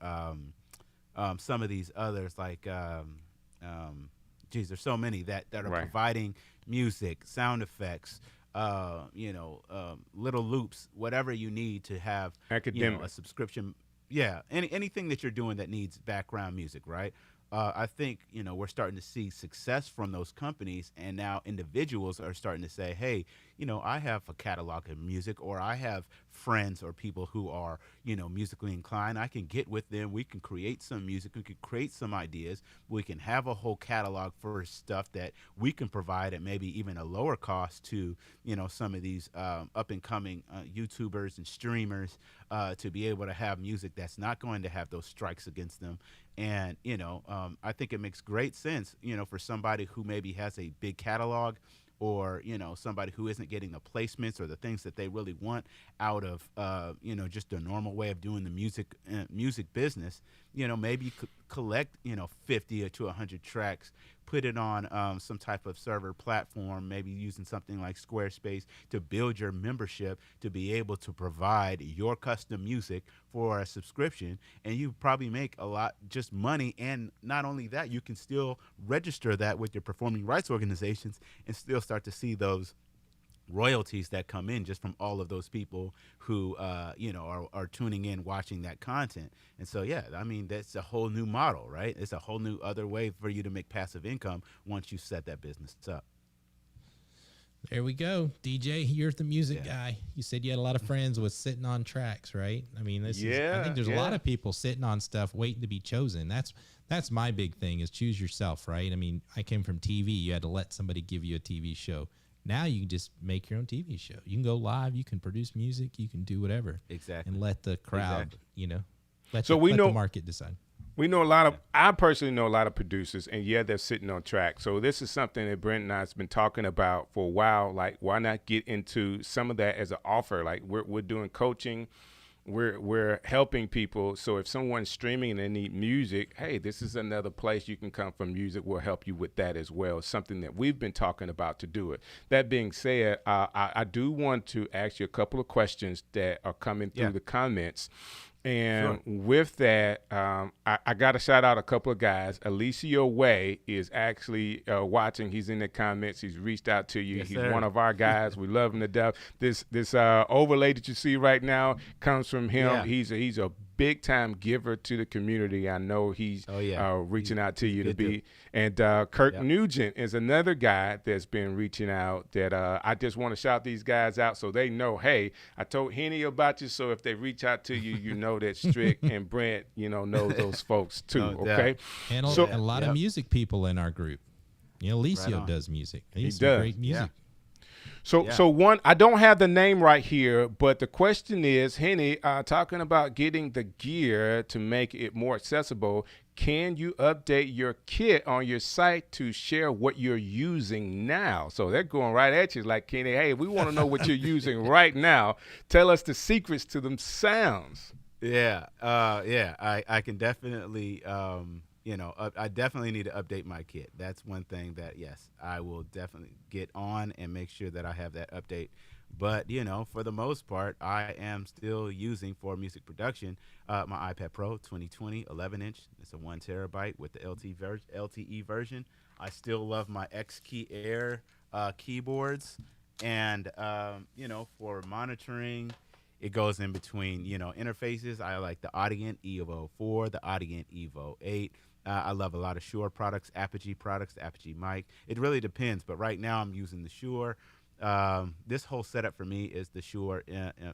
some of these others like, there's so many that are providing music, sound effects, little loops, whatever you need to have a subscription. Yeah, anything that you're doing that needs background music, right? I think, we're starting to see success from those companies, and now individuals are starting to say, hey, I have a catalog of music, or I have friends or people who are, musically inclined. I can get with them. We can create some music. We can create some ideas. We can have a whole catalog for stuff that we can provide at maybe even a lower cost to, some of these up and coming YouTubers and streamers to be able to have music that's not going to have those strikes against them. And, I think it makes great sense, for somebody who maybe has a big catalog, or, somebody who isn't getting the placements or the things that they really want out of, just a normal way of doing the music business, maybe you could collect 50 or to 100 tracks, put it on some type of server platform, maybe using something like Squarespace to build your membership to be able to provide your custom music for a subscription, and you probably make a lot just money. And not only that, you can still register that with your performing rights organizations and still start to see those royalties that come in just from all of those people who are tuning in, watching that content. And so that's a whole new model, right? It's a whole new other way for you to make passive income once you set that business up. There we go. DJ, you're the music guy. You said you had a lot of friends with sitting on tracks, right? I mean, I think there's a lot of people sitting on stuff waiting to be chosen. That's my big thing, is choose yourself, right? I mean, I came from TV. You had to let somebody give you a TV show. Now you can just make your own TV show. You can go live. You can produce music. You can do whatever. Exactly. And let the crowd, let the market decide. We know I personally know a lot of producers, and they're sitting on track. So this is something that Brent and I have been talking about for a while. Like, why not get into some of that as an offer? Like, we're doing coaching. We're helping people. So if someone's streaming and they need music, hey, this is another place you can come from music. We'll help you with that as well. It's something that we've been talking about to do it. That being said, I do want to ask you a couple of questions that are coming through the comments. And with that, I got to shout out a couple of guys. Alicia Way is actually watching. He's in the comments. He's reached out to you. Yes, He's sir. one of our guys. We love him to death. This overlay that you see right now comes from him. Yeah. He's a big time giver to the community. I know he's reaching out to you to be. And Kirk Nugent is another guy that's been reaching out that I just want to shout these guys out so they know, hey, I told Henny about you. So if they reach out to you, you know that Strick and Brant, know those folks too. Okay. And a lot of music people in our group. Licio does music. He does great music. So one, I don't have the name right here, but the question is, Henny, talking about getting the gear to make it more accessible, can you update your kit on your site to share what you're using now? So they're going right at you like, Kenny, hey, we want to know what you're using right now. Tell us the secrets to them sounds. I can definitely, I definitely need to update my kit. That's one thing that, yes, I will definitely get on and make sure that I have that update. But, for the most part, I am still using for music production my iPad Pro 2020 11-inch. It's a 1 terabyte with the LTE version. I still love my X-Key Air keyboards. And, for monitoring, it goes in between, interfaces. I like the Audient Evo 4, the Audient Evo 8. I love a lot of Shure products, Apogee products, the Apogee mic. It really depends, but right now I'm using the Shure. This whole setup for me is the Shure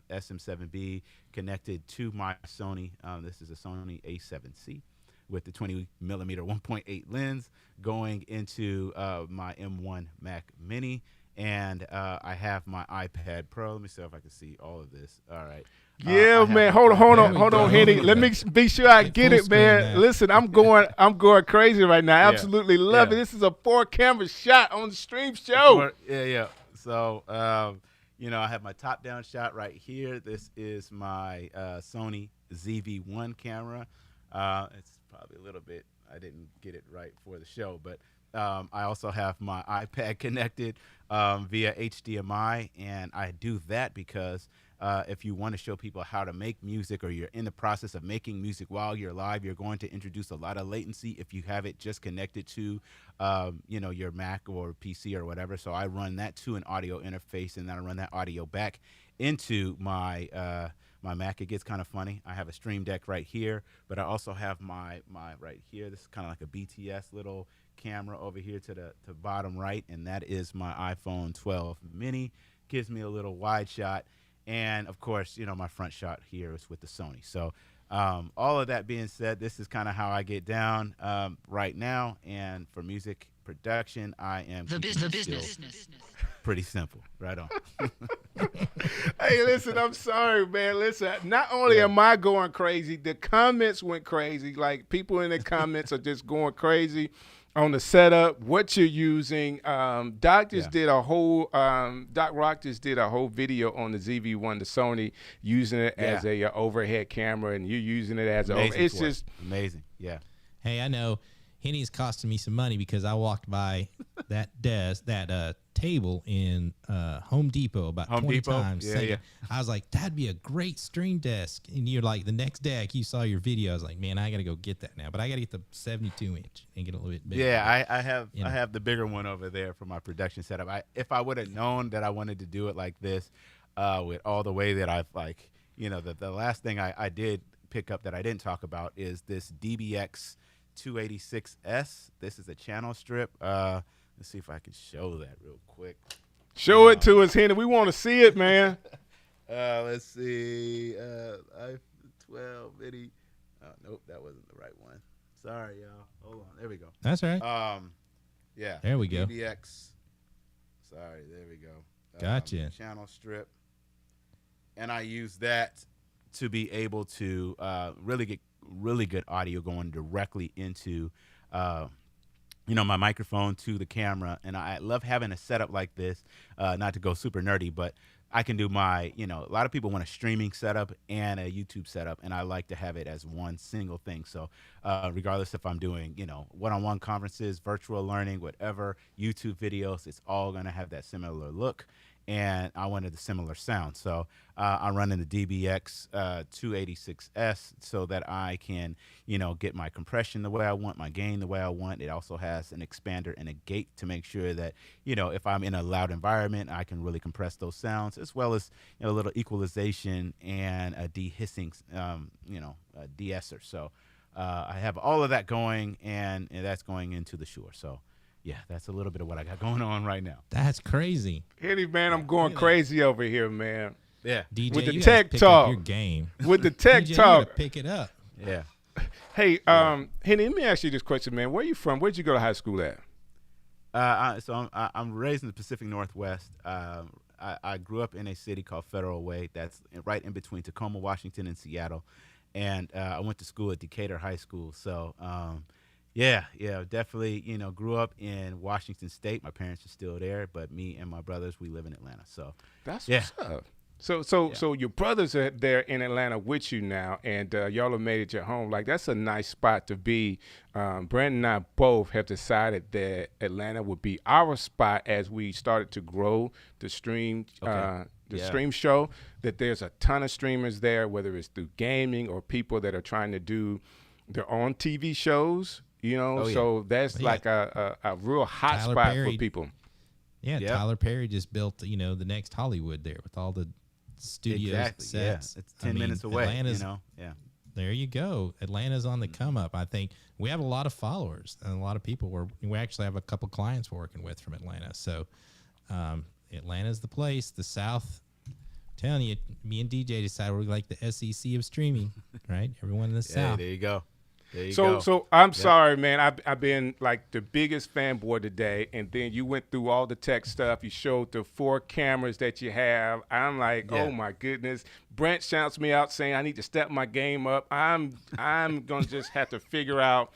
SM7B connected to my Sony. This is a Sony A7C with the 20 millimeter 1.8 lens going into my M1 Mac Mini. And I have my iPad Pro. Let me see if I can see all of this. All right. Yeah, man. Hold on, Henny. Let me be sure I get it, man. Listen, I'm going crazy right now. I absolutely love it. This is a 4-camera shot on the stream show. So, I have my top-down shot right here. This is my Sony ZV-1 camera. It's probably a little bit, I didn't get it right for the show, but I also have my iPad connected via HDMI, and I do that because if you want to show people how to make music, or you're in the process of making music while you're live, you're going to introduce a lot of latency if you have it just connected to your Mac or PC or whatever. So I run that to an audio interface, and then I run that audio back into my my Mac. It gets kind of funny. I have a Stream Deck right here, but I also have my right here. This is kind of like a BTS little camera over here to the bottom right, and that is my iPhone 12 mini. Gives me a little wide shot, and of course, my front shot here is with the Sony. So all of that being said, this is kind of how I get down right now. And for music production, I am The business. pretty simple. Right on. Hey, listen, I'm sorry, man. Listen, not only am I going crazy, the comments went crazy. Like, people in the comments are just going crazy. on the setup, what you're using. Doc just Yeah. did a whole Doc Rock just did a whole video on the ZV-1, the Sony, using it as a overhead camera, and you're using it as it's just amazing. Yeah. Hey, I know Henny's costing me some money because I walked by that table in Home Depot about 20 times. Yeah. I was like, that'd be a great stream desk. And you're like, the next day you saw your video. I was like, man, I got to go get that now. But I got to get the 72-inch and get a little bit bigger. Yeah, I have the bigger one over there for my production setup. If I would have known that I wanted to do it like this, with all the way that I've the last thing I did pick up that I didn't talk about is this DBX 286S. This is a channel strip. Let's see if I can show that real quick. show it to us, Henny. We want to see it, man. Let's see. I-12 Mini. Nope, that wasn't the right one. Sorry, y'all. Hold on. There we go. That's all right. Yeah. There we go. DBX. Sorry, there we go. Gotcha. Channel strip. And I use that to be able to really get really good audio going directly into my microphone to the camera. And I love having a setup like this, not to go super nerdy, but I can do my, a lot of people want a streaming setup and a YouTube setup, and I like to have it as one single thing. So regardless if I'm doing, one-on-one conferences, virtual learning, whatever, YouTube videos, it's all going to have that similar look. And I wanted a similar sound. So I'm running the DBX 286S so that I can, get my compression the way I want, my gain the way I want. It also has an expander and a gate to make sure that, if I'm in a loud environment, I can really compress those sounds, as well as, a little equalization and a de-hissing, de-esser. So I have all of that going, and that's going into the Shure. So yeah, that's a little bit of what I got going on right now. That's crazy. Henny, man, I'm going crazy over here, man. Yeah. DJ, With the you tech gotta pick talk. up your game. With the tech DJ, you talk. gotta pick it up. Yeah. Hey, Henny, let me ask you this question, man. Where you from? Where'd you go to high school at? I'm raised in the Pacific Northwest. I grew up in a city called Federal Way. That's right in between Tacoma, Washington, and Seattle. And I went to school at Decatur High School. So, yeah, definitely, grew up in Washington State. My parents are still there, but me and my brothers, we live in Atlanta. So That's what's up. So your brothers are there in Atlanta with you now, and y'all have made it your home. Like, that's a nice spot to be. Brant and I both have decided that Atlanta would be our spot as we started to grow the stream, stream show. That there's a ton of streamers there, whether it's through gaming or people that are trying to do their own TV shows. So that's like a real hot Tyler spot Perry. for people. Yeah, Yep. Tyler Perry just built, the next Hollywood there with all the studios, exactly. sets. Yeah. It's 10 minutes away. Atlanta's, Yeah. There you go. Atlanta's on the come up. I think we have a lot of followers and a lot of people. We actually have a couple clients we're working with from Atlanta. So Atlanta's the place. The South. I'm telling you, me and DJ decided we're like the SEC of streaming, right? Everyone in the South. There you go. So I'm sorry, man. I've been like the biggest fanboy today, and then you went through all the tech stuff. You showed the 4 cameras that you have. I'm like, oh my goodness. Brant shouts me out saying I need to step my game up. I'm gonna just have to figure out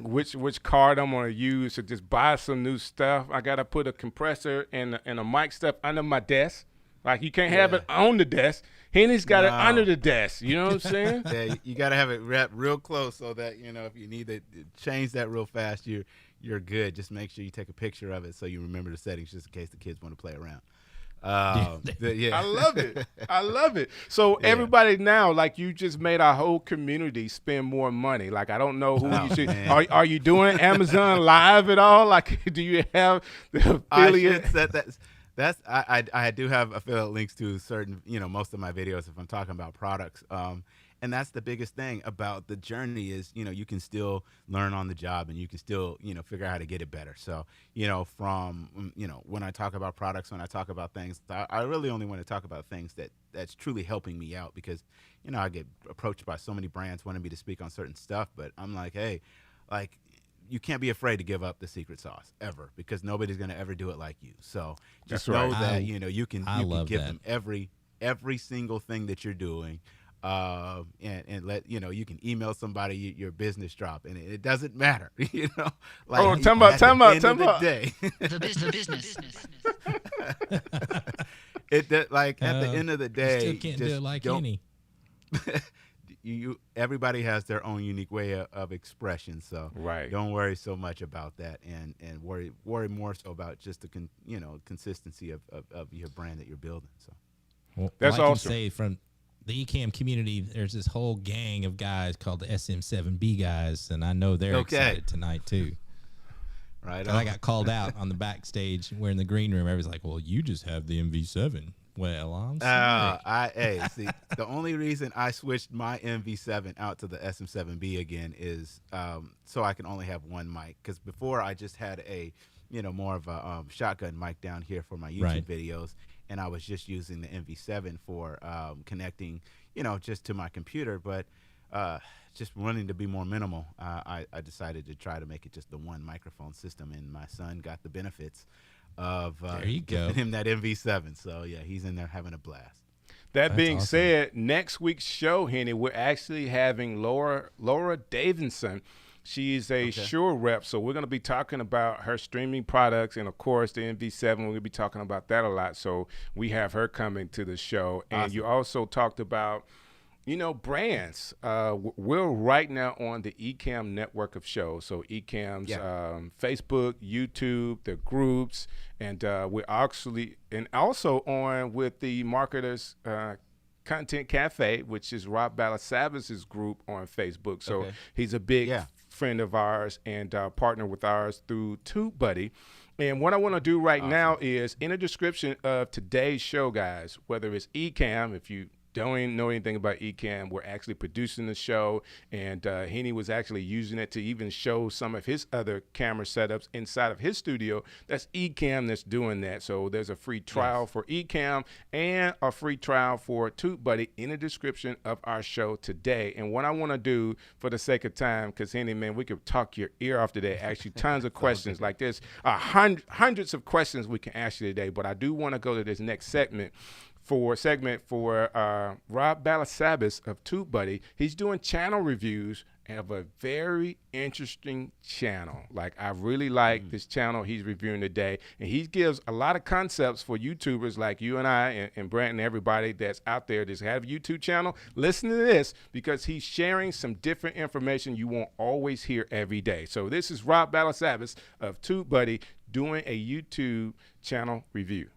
which card I'm gonna use to just buy some new stuff. I gotta put a compressor and a mic stuff under my desk. Like, you can't have it on the desk. Henny's got it under the desk. You know what I'm saying? Yeah, you got to have it wrapped real close so that, if you need to change that real fast, you're good. Just make sure you take a picture of it so you remember the settings just in case the kids want to play around. I love it. I love it. So everybody now, like, you just made our whole community spend more money. Like, I don't know who you should. Are you doing Amazon Live at all? Like, do you have the affiliate? I do have affiliate links to certain, most of my videos if I'm talking about products. And that's the biggest thing about the journey is, you can still learn on the job and you can still, figure out how to get it better. So, from, when I talk about products, when I talk about things, I really only want to talk about things that's truly helping me out because, I get approached by so many brands wanting me to speak on certain stuff, but I'm like, hey, like, you can't be afraid to give up the secret sauce ever because nobody's going to ever do it like you. So just know that, you can give them every single thing that you're doing. and let you can email somebody your business drop, and it doesn't matter. Like Oh, at time the out. end of the day, The business. like at the end of the day, Still can't do just it like don't- Henny. everybody has their own unique way of expression, so Right. don't worry so much about that, and worry more so about just the consistency of your brand that you're building. So Well, That's I can awesome. say from the Ecamm community, there's this whole gang of guys called the SM7B guys, and I know they're Okay. excited tonight too. right, And I got called out on the backstage. We're in the green room. Everybody's like, "Well, you just have the MV7." Well, I'm sorry. See, the only reason I switched my MV7 out to the SM7B again is so I can only have one mic. Because before I just had a, more of a shotgun mic down here for my YouTube Right. videos, and I was just using the MV7 for connecting, just to my computer. But just wanting to be more minimal, I decided to try to make it just the one microphone system, and my son got the benefits of There you go. giving him that MV7. So yeah, he's in there having a blast. That That's being awesome. said, next week's show, Henny, we're actually having Laura Davidson. She's a Shure rep, so we're going to be talking about her streaming products and, of course, the MV7. We're going to be talking about that a lot, so we have her coming to the show. And Awesome. you also talked about, brands. We're right now on the Ecamm network of shows, so Ecamm's Facebook, YouTube, the groups, and we're actually and also on with the Marketers Content Cafe, which is Rob Balasabas' group on Facebook. So Okay. he's a big Yeah. friend of ours and partner with ours through Tubebuddy. And what I want to do right now is in the description of today's show, guys, whether it's Ecamm, if you don't even know anything about Ecamm, we're actually producing the show, and Henny was actually using it to even show some of his other camera setups inside of his studio. That's Ecamm that's doing that. So there's a free trial for Ecamm and a free trial for Tubebuddy in the description of our show today. And what I want to do for the sake of time, because Henny, man, we could talk your ear off today, ask you tons of questions. Like there's hundreds of questions we can ask you today, but I do want to go to this next segment for Rob Balasabas of Tubebuddy. He's doing channel reviews of a very interesting channel. Like I really like this channel he's reviewing today, and he gives a lot of concepts for YouTubers like you and I and Brant and everybody that's out there that have a YouTube channel. Listen to this because he's sharing some different information you won't always hear every day. So this is Rob Balasabas of Tubebuddy doing a YouTube channel review.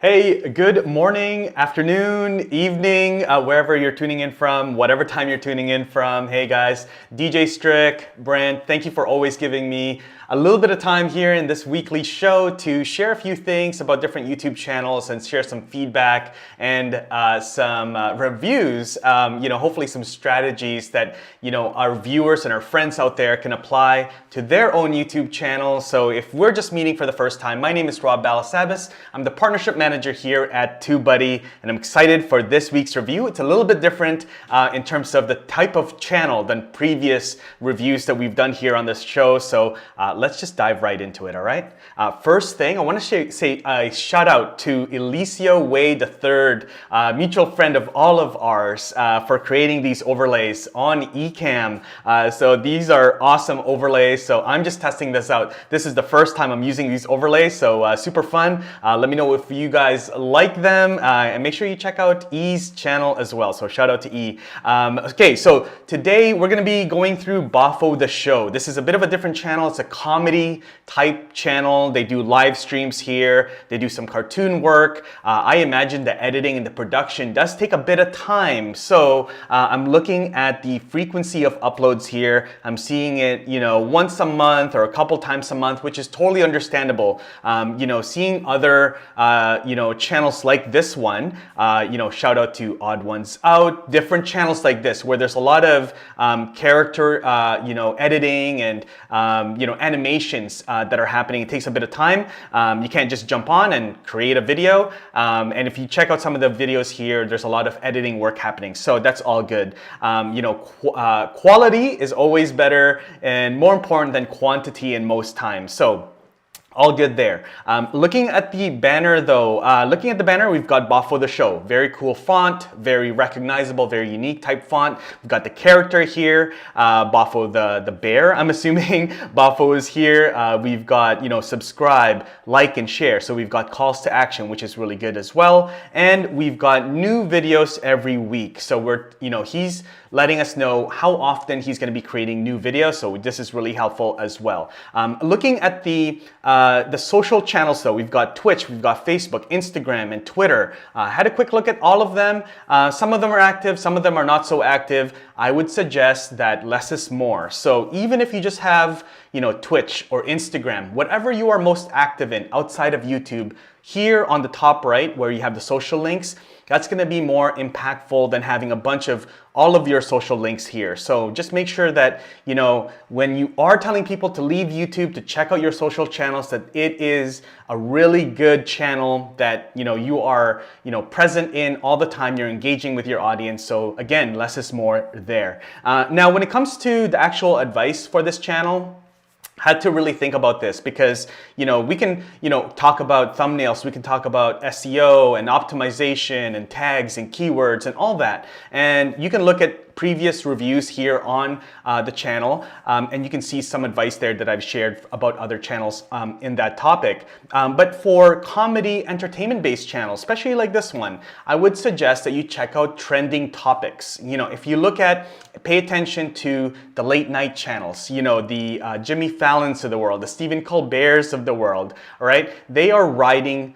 Hey, good morning, afternoon, evening, wherever you're tuning in from, whatever time you're tuning in from. Hey guys, DJ Strick, Brant, thank you for always giving me a little bit of time here in this weekly show to share a few things about different YouTube channels and share some feedback and some reviews, hopefully some strategies that, our viewers and our friends out there can apply to their own YouTube channel. So if we're just meeting for the first time, my name is Rob Balasabas. I'm the partnership manager here at Tubebuddy, and I'm excited for this week's review. It's a little bit different in terms of the type of channel than previous reviews that we've done here on this show. So let's just dive right into it, all right? First thing, I want to say a shout out to Elicio Wade III, mutual friend of all of ours, for creating these overlays on Ecamm. So these are awesome overlays. So I'm just testing this out. This is the first time I'm using these overlays, so super fun. Let me know if you guys like them, and make sure you check out E's channel as well. So shout out to E. Okay, so today we're gonna be going through Bafo the Show. This is a bit of a different channel. It's a comedy type channel. They do live streams here. They do some cartoon work. I imagine the editing and the production does take a bit of time. So I'm looking at the frequency of uploads here. I'm seeing it, once a month or a couple times a month, which is totally understandable. Seeing other, channels like this one, shout out to Odd Ones Out, different channels like this where there's a lot of character, editing and, animations that are happening. It takes a bit of time. You can't just jump on and create a video. And if you check out some of the videos here, there's a lot of editing work happening. So that's all good. Quality is always better and more important than quantity in most times. So All good there. Looking at the banner though, we've got Bafo the Show. Very cool font, very recognizable, very unique type font. We've got the character here, Bafo the bear, I'm assuming. Bafo is here. We've got, subscribe, like, and share. So we've got calls to action, which is really good as well. And we've got new videos every week. So he's letting us know how often he's going to be creating new videos. So this is really helpful as well. Looking at the social channels though, we've got Twitch, we've got Facebook, Instagram, and Twitter. Had a quick look at all of them. Some of them are active, some of them are not so active. I would suggest that less is more. So even if you just have, Twitch or Instagram, whatever you are most active in outside of YouTube, here on the top right where you have the social links, that's going to be more impactful than having a bunch of all of your social links here. So just make sure that, when you are telling people to leave YouTube to check out your social channels, that it is a really good channel that, you are, present in all the time. You're engaging with your audience. So again, less is more there. Now, when it comes to the actual advice for this channel, had to really think about this because, we can, talk about thumbnails, we can talk about SEO and optimization and tags and keywords and all that. And you can look at previous reviews here on the channel, and you can see some advice there that I've shared about other channels in that topic. But for comedy entertainment-based channels, especially like this one, I would suggest that you check out trending topics. If you pay attention to the late night channels, the Jimmy Fallons of the world, the Stephen Colbert's of the world, all right? They are riding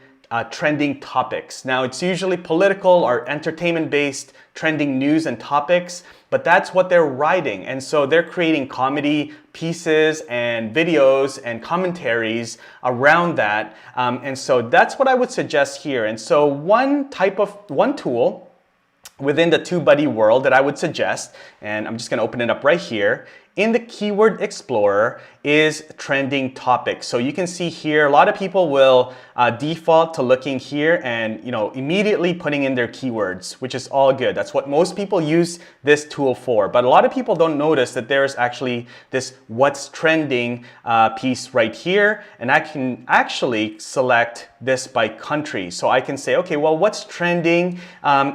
trending topics. Now, it's usually political or entertainment-based trending news and topics, but that's what they're writing. And so they're creating comedy pieces and videos and commentaries around that. And so that's what I would suggest here. And so one tool within the Tubebuddy world that I would suggest, and I'm just going to open it up right here, in the Keyword Explorer is trending topics. So you can see here, a lot of people will default to looking here and immediately putting in their keywords, which is all good. That's what most people use this tool for. But a lot of people don't notice that there's actually this what's trending piece right here. And I can actually select this by country. So I can say, okay, well, what's trending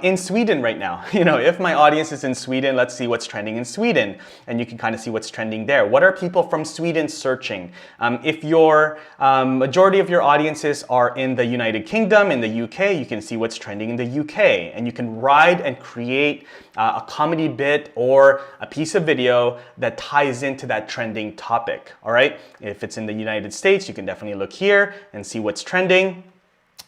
in Sweden right now? If my audience is in Sweden, let's see what's trending in Sweden. And you can kind of see what's trending there. What are people from Sweden searching? If your majority of your audiences are in the United Kingdom, in the UK, you can see what's trending in the UK. And you can ride and create a comedy bit or a piece of video that ties into that trending topic. All right. If it's in the United States, you can definitely look here and see what's trending.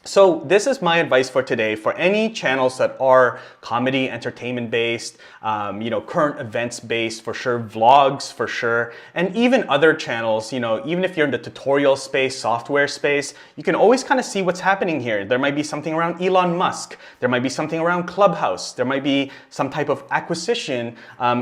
So this is my advice for today for any channels that are comedy, entertainment based, current events based for sure, vlogs for sure, and even other channels, even if you're in the tutorial space, software space, you can always kind of see what's happening here. There might be something around Elon Musk. There might be something around Clubhouse. There might be some type of acquisition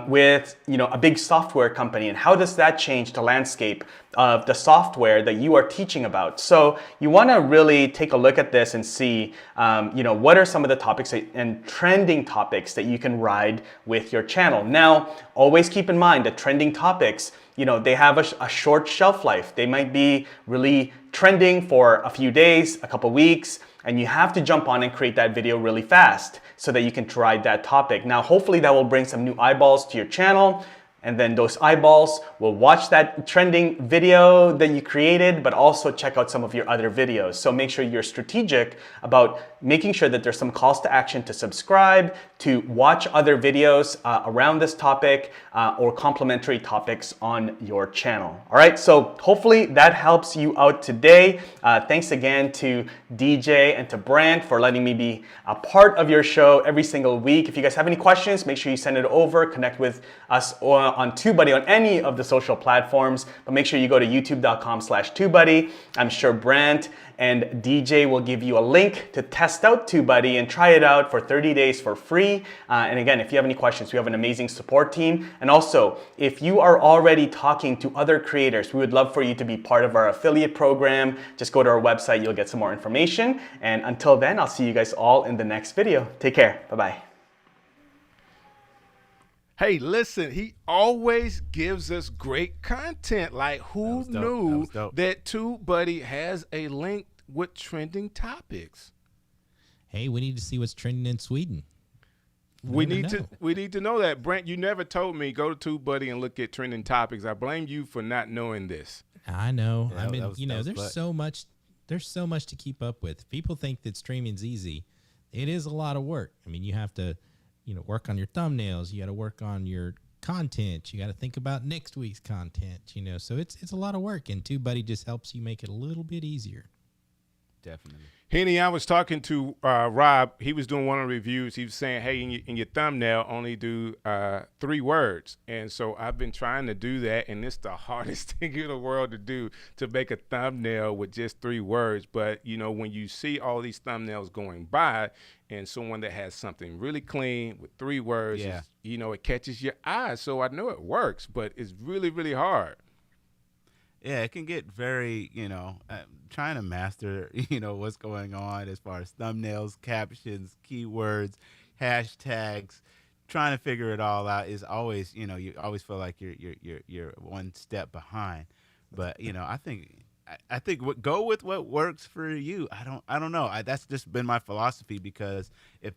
with, a big software company. And how does that change the landscape of the software that you are teaching about? So you want to really take a look at this and see, what are some of the topics and trending topics that you can ride with your channel. Now, always keep in mind that trending topics, they have a short shelf life. They might be really trending for a few days, a couple weeks, and you have to jump on and create that video really fast so that you can ride that topic. Now, hopefully that will bring some new eyeballs to your channel. And then those eyeballs will watch that trending video that you created, but also check out some of your other videos. So make sure you're strategic about making sure that there's some calls to action to subscribe, to watch other videos around this topic or complementary topics on your channel. All right, so hopefully that helps you out today. Thanks again to DJ and to Brant for letting me be a part of your show every single week. If you guys have any questions, make sure you send it over, connect with us on Tubebuddy on any of the social platforms, but make sure you go to youtube.com/Tubebuddy. I'm sure Brant and DJ will give you a link to test out Tubebuddy and try it out for 30 days for free. And again, if you have any questions, we have an amazing support team. And also, if you are already talking to other creators, we would love for you to be part of our affiliate program. Just go to our website, you'll get some more information. And until then, I'll see you guys all in the next video. Take care. Bye-bye. Hey, listen, he always gives us great content. Like, who knew that Tubebuddy has a link with trending topics? Hey, we need to see what's trending in Sweden. We need to know that. Brant, you never told me go to Tubebuddy and look at trending topics. I blame you for not knowing this. I know. Yeah, I mean, there's so much to keep up with. People think that streaming's easy. It is a lot of work. I mean, you have to, work on your thumbnails. You got to work on your content. You got to think about next week's content, So it's a lot of work, and Tubebuddy just helps you make it a little bit easier. Definitely. Henny, I was talking to Rob. He was doing one of the reviews. He was saying, hey, in your thumbnail, only do 3 words. And so I've been trying to do that, and it's the hardest thing in the world to do, to make a thumbnail with just 3 words. But, when you see all these thumbnails going by and someone that has something really clean with 3 words, it catches your eye. So I know it works, but it's really, really hard. Yeah, it can get very, trying to master, what's going on as far as thumbnails, captions, keywords, hashtags. Trying to figure it all out is always, you always feel like you're one step behind. But I think go with what works for you. I don't know. That's just been my philosophy, because if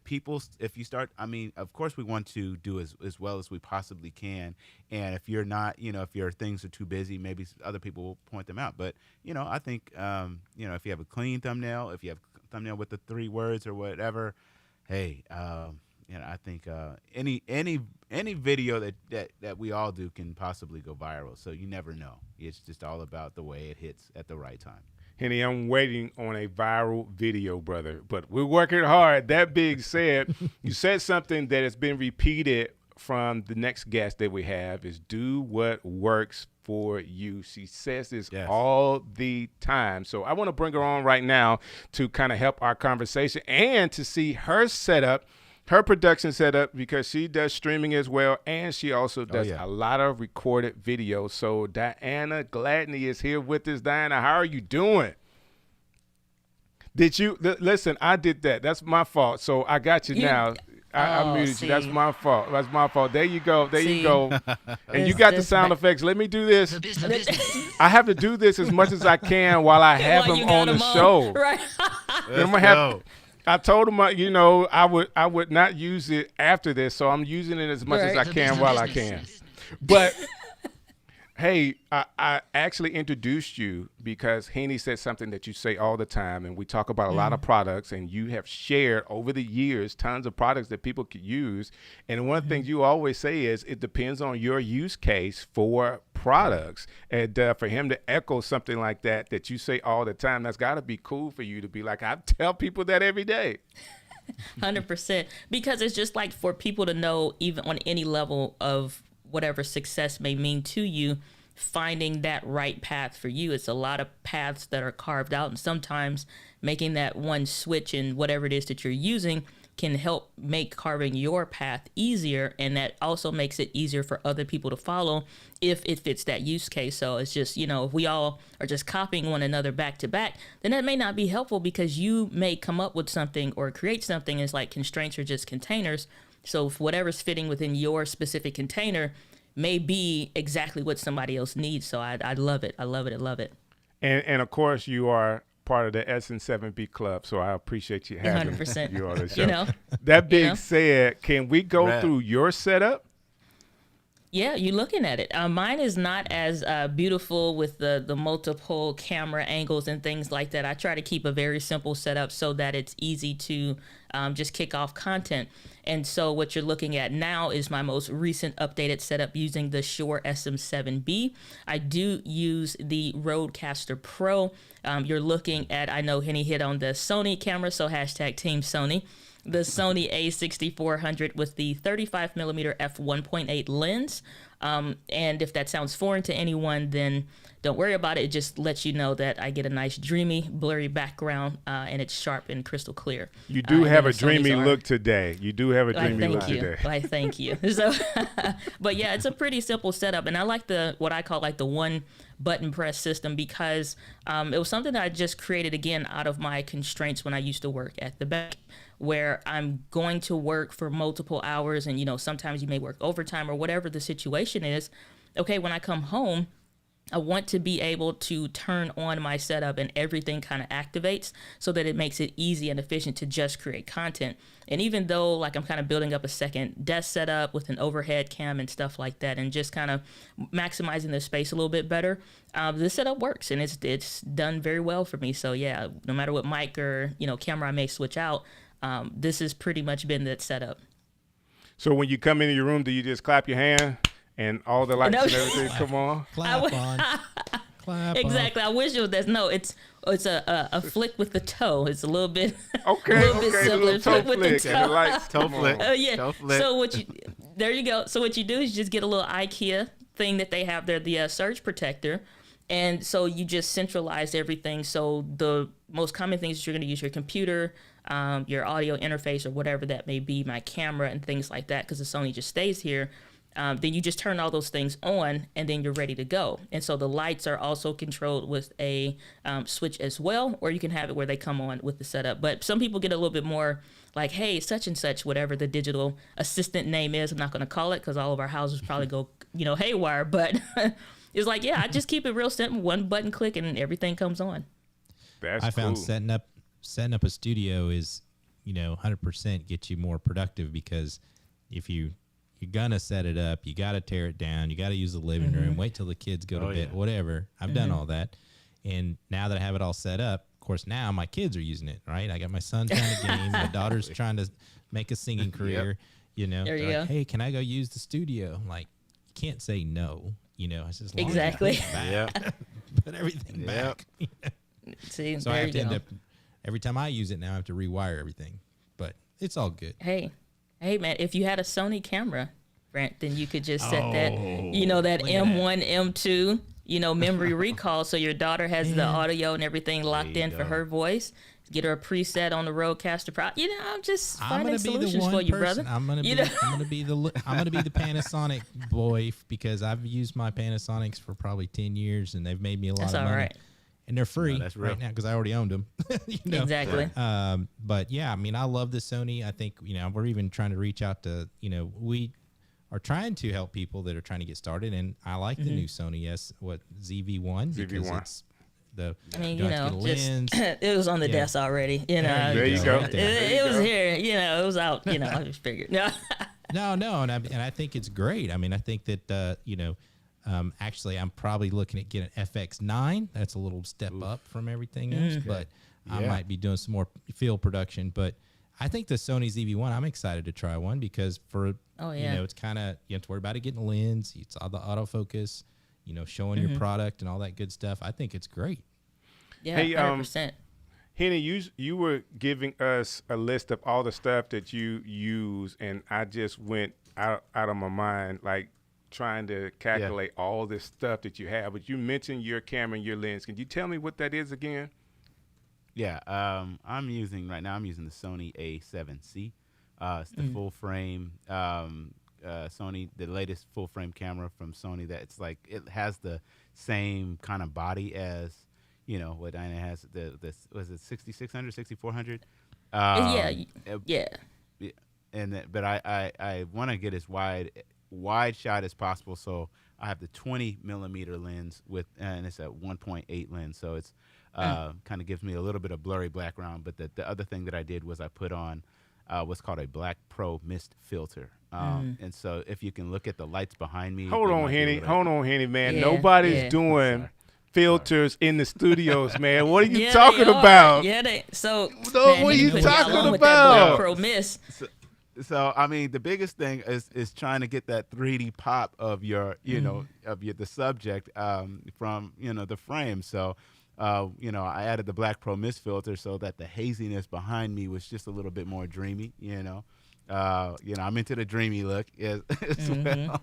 you start, of course we want to do as well as we possibly can. And if you're not, if your things are too busy, maybe other people will point them out. But, I think, if you have a clean thumbnail, if you have a thumbnail with the 3 words or whatever, hey, I think any video that we all do can possibly go viral. So you never know. It's just all about the way it hits at the right time. Henny, I'm waiting on a viral video, brother. But we're working hard. That being said, you said something that has been repeated from the next guest that we have is do what works for you. She says this all the time. So I want to bring her on right now to kind of help our conversation and to see her setup, her production setup, because she does streaming as well, and she also does a lot of recorded videos. So Diana Gladney is here with us. Diana, how are you doing? Did you listen? I did that. That's my fault. So I got you now. I muted you. That's my fault. That's my fault. There you go. There you go. And you got the sound effects. Let me do this. The business. I have to do this as much as I can while I have him on the show. Right. I'm gonna have. I told him, I would not use it after this, so I'm using it as much as I can while I can. But hey, I actually introduced you because Henny said something that you say all the time, and we talk about a lot of products, and you have shared over the years tons of products that people could use. And one of the things you always say is it depends on your use case for products. And for him to echo something like that you say all the time, that's got to be cool for you to be like, I tell people that every day. 100%. Because it's just like for people to know, even on any level of whatever success may mean to you, finding that right path for you. It's a lot of paths that are carved out, and sometimes making that one switch in whatever it is that you're using can help make carving your path easier, and that also makes it easier for other people to follow if it fits that use case. So it's just, if we all are just copying one another back to back, then that may not be helpful, because you may come up with something or create something. It's like constraints are just containers. So if whatever's fitting within your specific container may be exactly what somebody else needs. So I love it. I love it. I love it. And of course, you are part of the SN7B Club, so I appreciate you having 100%. you on the show. That being said, can we go Right. through your setup? Yeah, you're looking at it. Mine is not as beautiful with the multiple camera angles and things like that. I try to keep a very simple setup so that it's easy to just kick off content. And so what you're looking at now is my most recent updated setup using the Shure SM7B. I do use the Rodecaster Pro. You're looking at, I know Henny hit on the Sony camera, so hashtag Team Sony. The Sony A6400 with the 35mm f1.8 lens. And if that sounds foreign to anyone, then don't worry about it. It just lets you know that I get a nice dreamy, blurry background, and it's sharp and crystal clear. You do have a dreamy look today. You do have a dreamy look today. I thank you. So, but yeah, it's a pretty simple setup, and I like what I call like the one button press system because it was something that I just created again out of my constraints when I used to work at the bank, where I'm going to work for multiple hours and, sometimes you may work overtime or whatever the situation is. Okay, when I come home, I want to be able to turn on my setup and everything kind of activates so that it makes it easy and efficient to just create content. And even though like I'm kind of building up a second desk setup with an overhead cam and stuff like that and just kind of maximizing the space a little bit better, this setup works and it's done very well for me. So yeah, no matter what mic or, camera I may switch out, this has pretty much been that setup. So when you come into your room, do you just clap your hand? And all the lights and everything come on. Clap on. Clap exactly. on. I wish it was that. No, it's a flick with the toe. It's a little bit Okay, a little bit simpler. little toe Flick with the flick and the lights Toe flick. yeah. Toe flick. So there you go. So what you do is just get a little IKEA thing that they have there, the surge protector. And so you just centralize everything. So the most common things is you're going to use your computer, your audio interface or whatever that may be, my camera and things like that, because the Sony just stays here. Then you just turn all those things on and then you're ready to go. And so the lights are also controlled with a switch as well, or you can have it where they come on with the setup. But some people get a little bit more like, hey, such and such, whatever the digital assistant name is. I'm not going to call it because all of our houses probably go, haywire. But it's like, yeah, I just keep it real simple. One button click and everything comes on. That's I found cool. setting up a studio is, 100% get you more productive because if you're gonna set it up, you gotta tear it down, you gotta use the living room, wait till the kids go to bed, whatever. I've done all that, and now that I have it all set up, of course now my kids are using it, right? I got my son trying to game, my daughter's trying to make a singing career. There you go. Like, hey, can I go use the studio? I'm like, you can't say no. I just Exactly. put everything back. See, So I there have you to go. end up every time I use it now, I have to rewire everything, but it's all good. Hey, man, if you had a Sony camera, Brant, then you could just set that, that M1, M2, memory recall. So your daughter has the audio and everything locked in for her voice. Get her a preset on the Rodecaster Pro. I'm just finding solutions for you, brother. I'm gonna be the Panasonic boy because I've used my Panasonics for probably 10 years and they've made me a lot That's of all money. right. And they're free that's real. right now because I already owned them. Exactly. But yeah, I love the Sony. I think, we're even trying to reach out to, we are trying to help people that are trying to get started. And I like the new Sony ZV-1 because ZV-1 it's the, I don't have to get a just lens. it was on the desk already. There you go. It was here. It was out. I just figured. No. No, and I think it's great. I think that actually, I'm probably looking at getting an FX9. That's a little step up from everything else, but I might be doing some more field production. But I think the Sony ZV-1, I'm excited to try one because it's kind of, you have to worry about it getting a lens. It's all the autofocus, showing your product and all that good stuff. I think it's great. Yeah, Hey, 100%. Henny, you were giving us a list of all the stuff that you use, and I just went out of my mind, like trying to calculate all this stuff that you have. But you mentioned your camera and your lens. Can you tell me what that is again? Yeah, I'm using the Sony A7C. It's the full frame Sony, the latest full frame camera from Sony. That it's like it has the same kind of body as what Diana has. Was it 6600, 6400? Yeah. But I want to get as wide shot as possible. So I have the 20 millimeter lens and it's a 1.8 lens. So it's kind of gives me a little bit of blurry background. But the other thing that I did was I put on what's called a Black Pro mist filter. And so if you can look at the lights behind me. Hold on, Henny, man. Yeah, Nobody's yeah. doing filters in the studios, man. What are you Yeah, talking they are. about? Yeah, they. So No, man, what are you you put y'all talking on with about? that Black Pro Mist. So the biggest thing is trying to get that 3D pop of your the subject from the frame. So I added the Black Pro Mist filter so that the haziness behind me was just a little bit more dreamy. I'm into the dreamy look as well.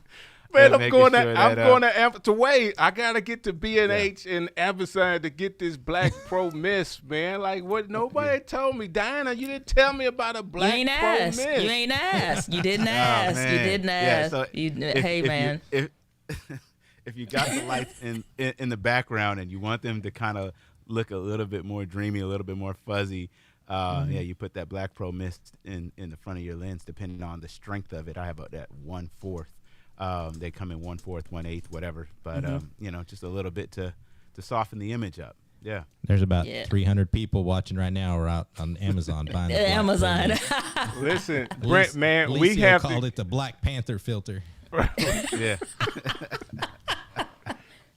Man, And I'm going making to wait. I gotta get to B&H and Amazon to get this Black Pro Mist, man. Like what? Nobody told me, Diana. You didn't tell me about a Black You ain't Pro asked. Mist. You ain't asked. You didn't ask. You man. didn't Yeah, ask. so Hey, man. if you got the lights in the background and you want them to kind of look a little bit more dreamy, a little bit more fuzzy, yeah, you put that Black Pro Mist in the front of your lens, depending on the strength of it. I have about that 1/4. They come in 1/4, 1/8, whatever. But you know, just a little bit to soften the image up. Yeah. There's about 300 people watching right now or out on Amazon buying the Black Amazon. Pro Mist. Listen, Brent, man, we Alicia have called it the Black Panther filter. Yeah.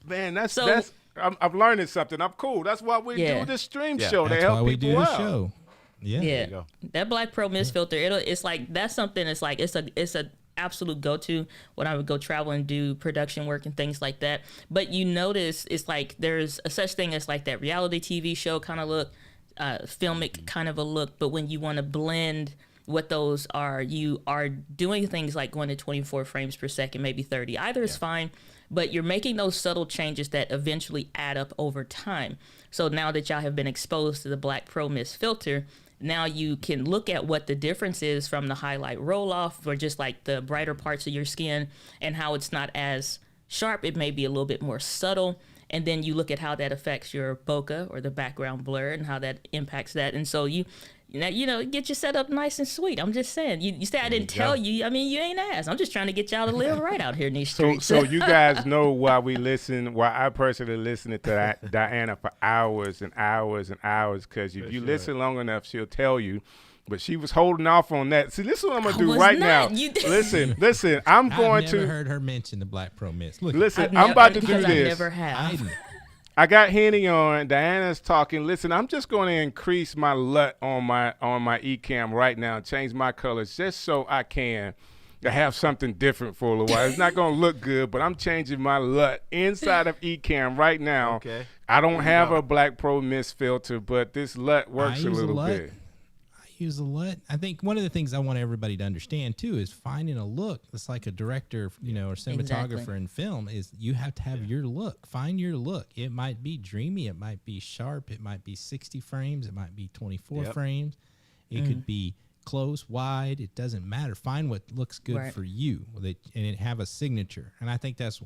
Man, that's So- I'm learning something. I'm cool. That's why we do this stream show to That's help why we do people the out. show. Yeah. Yeah, go. that Black Pro Mist filter. It's like that's something. It's like it's a absolute go to when I would go travel and do production work and things like that. But you notice it's like there's a such thing as like that reality TV show kind of look, filmic kind of a look. But when you want to blend what those are, you are doing things like going to 24 frames per second, maybe 30. Either is fine, but you're making those subtle changes that eventually add up over time. So now that y'all have been exposed to the Black Pro Mist filter, now you can look at what the difference is from the highlight roll off or just like the brighter parts of your skin and how it's not as sharp. It may be a little bit more subtle. And then you look at how that affects your bokeh or the background blur and how that impacts that. And so you get your setup nice and sweet. I'm just saying. You say I didn't tell you. I mean, you ain't asked. I'm just trying to get y'all to live right out here in these streets. So you guys know why I personally listen to Diana for hours and hours and hours, because if you listen long enough, she'll tell you. But she was holding off on that. See, this is what I'm going to do right now. Listen, I'm going I've never heard her mention the Black Pro Mist. Look, listen, I'm about to do because I this. never have. I got Henny on. Diana's talking. Listen, I'm just going to increase my LUT on my Ecamm right now, change my colors just so I can have something different for a little while. It's not going to look good, but I'm changing my LUT inside of Ecamm right now. Okay. I don't have a Black Pro Mist filter, but this LUT works a little bit. Use a LUT. I think one of the things I want everybody to understand too is finding a look. It's like a director, or cinematographer in film is you have to have your look. Find your look. It might be dreamy. It might be sharp. It might be 60 frames. It might be 24 frames. It could be close, wide. It doesn't matter. Find what looks good for you, and it have a signature. And I think that's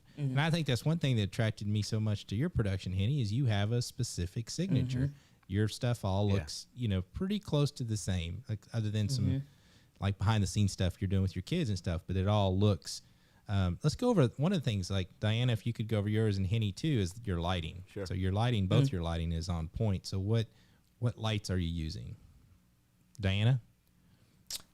one thing that attracted me so much to your production, Henny, is you have a specific signature. Your stuff all looks, pretty close to the same, like other than some like behind the scenes stuff you're doing with your kids and stuff, but it all looks, let's go over one of the things, like Diana, if you could go over yours, and Henny too, is your lighting. Sure. So your lighting, both your lighting is on point. So what lights are you using? Diana?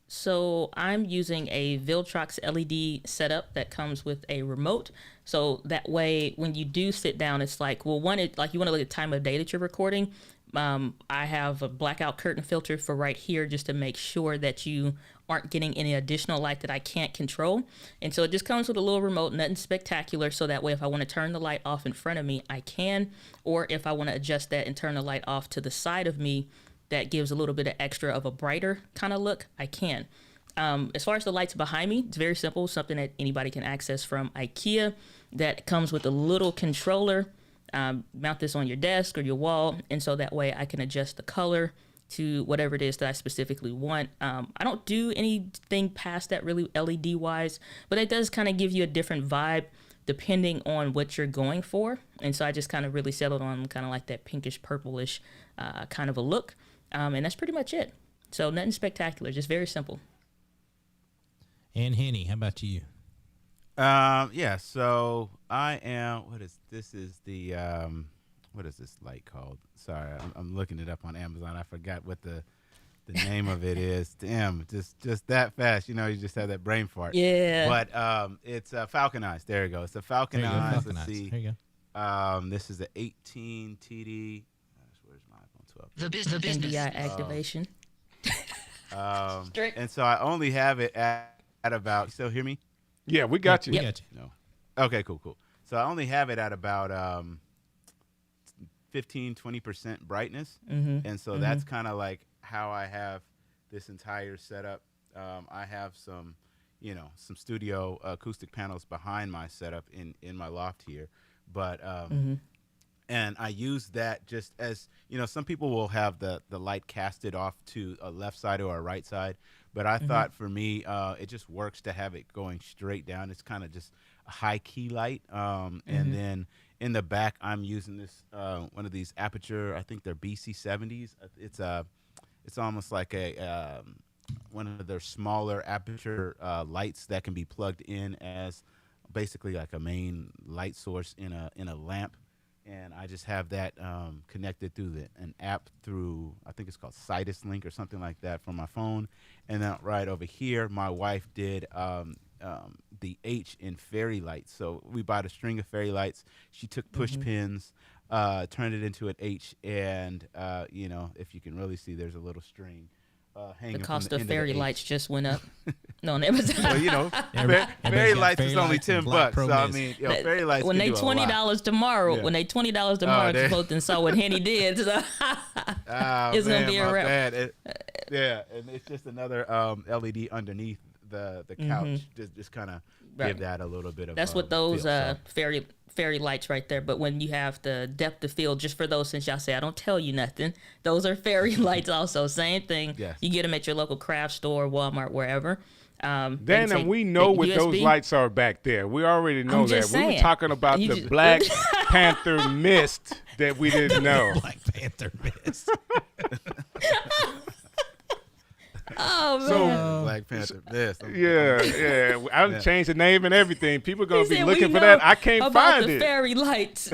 So I'm using a Viltrox LED setup that comes with a remote. So that way, when you do sit down, it's like, well, you want to look at the time of day that you're recording. I have a blackout curtain filter for right here just to make sure that you aren't getting any additional light that I can't control. And so it just comes with a little remote, nothing spectacular. So that way, if I want to turn the light off in front of me, I can. Or if I want to adjust that and turn the light off to the side of me, that gives a little bit of extra of a brighter kind of look, I can. As far as the lights behind me, it's very simple, something that anybody can access from IKEA that comes with a little controller. Mount this on your desk or your wall, and so that way I can adjust the color to whatever it is that I specifically want. I don't do anything past that really LED wise, but it does kind of give you a different vibe depending on what you're going for. And so I just kind of really settled on kind of like that pinkish purplish kind of a look, and that's pretty much it. So nothing spectacular, just very simple. And Henny, how about you? So I am, what is this light called? Sorry, I'm looking it up on Amazon. I forgot what the name of it is. Damn, just that fast. You just had that brain fart. Yeah. But it's Falcon Eyes. There you go. It's a Falcon Eyes. Let's see. There you go. This is the 18 TD. Where's my iPhone 12? The business. NDI activation. Strick. And so I only have it at about, you still hear me? Yeah, we got you. We got you. No. Okay, cool. So I only have it at about 15-20% brightness. And so that's kind of like how I have this entire setup. I have some studio acoustic panels behind my setup in my loft here. But and I use that just as, some people will have the light casted off to a left side or a right side. But I thought for me, it just works to have it going straight down. It's kind of just high key light, and then in the back I'm using this one of these aperture. I think they're BC70s. It's almost like a one of their smaller aperture lights that can be plugged in as basically like a main light source in a lamp. And I just have that connected through an app through, I think it's called Citus Link or something like that, from my phone. And then right over here, my wife did the H in fairy lights. So we bought a string of fairy lights. She took push pins, turned it into an H, and if you can really see, there's a little string. The cost of fairy lights just went up. No, never. Well, fairy lights is only $10. So I mean, fairy lights. When they $20 tomorrow, when they $20 tomorrow, you both and saw what Henny did. So it's gonna be a wrap. And it's just another LED underneath the couch. Just kind of give that a little bit of. That's what those fairy lights right there. But when you have the depth of field, just for those, since y'all say I don't tell you nothing, those are fairy lights also. Same thing. Yes. You get them at your local craft store, Walmart, wherever. Then we know what USB. those lights are back there. We already know that. Saying. We were talking about the Black Panther mist that we didn't know. Black Panther mist. Oh man. So Black Panther mist. yeah. I done changed the name and everything. People gonna be said, looking "We for know that. I can't about find the it. fairy lights.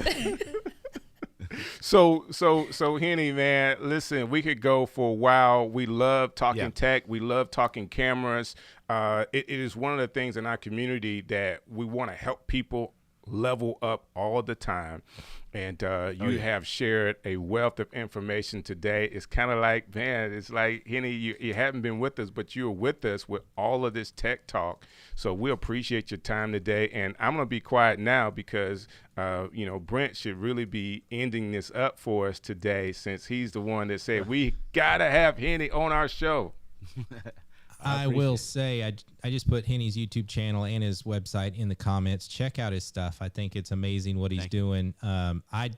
So Henny, man, listen, we could go for a while. We love talking tech. We love talking cameras. It is one of the things in our community that we want to help people level up all the time. And you have shared a wealth of information today. It's kind of like, man, it's like, Henny, you haven't been with us, but you're with us with all of this tech talk. So we appreciate your time today. And I'm going to be quiet now because, Brent should really be ending this up for us today, since he's the one that said, we got to have Henny on our show. I will say, I just put Henny's YouTube channel and his website in the comments. Check out his stuff. I think it's amazing what he's doing. I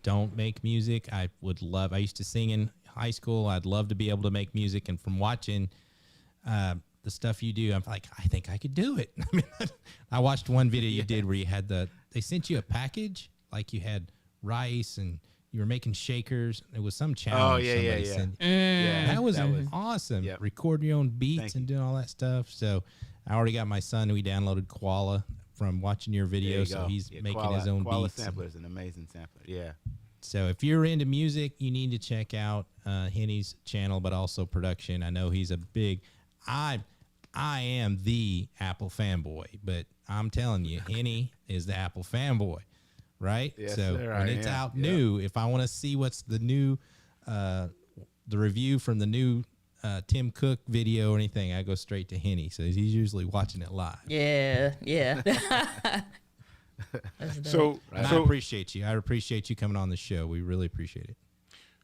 don't make music. I used to sing in high school. I'd love to be able to make music. And from watching the stuff you do, I'm like, I think I could do it. I mean, I watched one video you did where you had they sent you a package, like you had rice and you were making shakers. It was some challenge. That was awesome. Yep. Record your own beats and doing all that stuff. So I already got my son. We downloaded Koala from watching your video. So he's making his own Koala beats. Sampler is an amazing sampler. Yeah. So if you're into music, you need to check out Henny's channel, but also production. I know he's a big. I am the Apple fanboy, but I'm telling you, Henny is the Apple fanboy. Right? Yes, so sir, when it's out new, if I want to see what's the new, the review from the new Tim Cook video or anything, I go straight to Henny. So he's usually watching it live. Yeah. I appreciate you. I appreciate you coming on the show. We really appreciate it.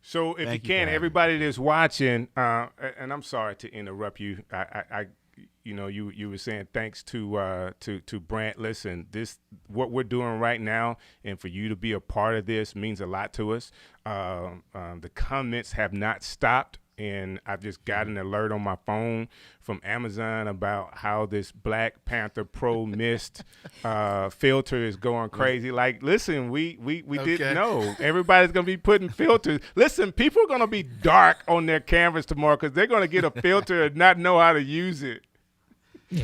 So if you can, everybody that's watching, and I'm sorry to interrupt you. You were saying thanks to Brant. Listen, what we're doing right now, and for you to be a part of this means a lot to us. The comments have not stopped, and I've just got an alert on my phone from Amazon about how this Black Panther Pro Mist filter is going crazy. Like, listen, we didn't know. Everybody's gonna be putting filters. Listen, people are gonna be dark on their cameras tomorrow because they're gonna get a filter and not know how to use it.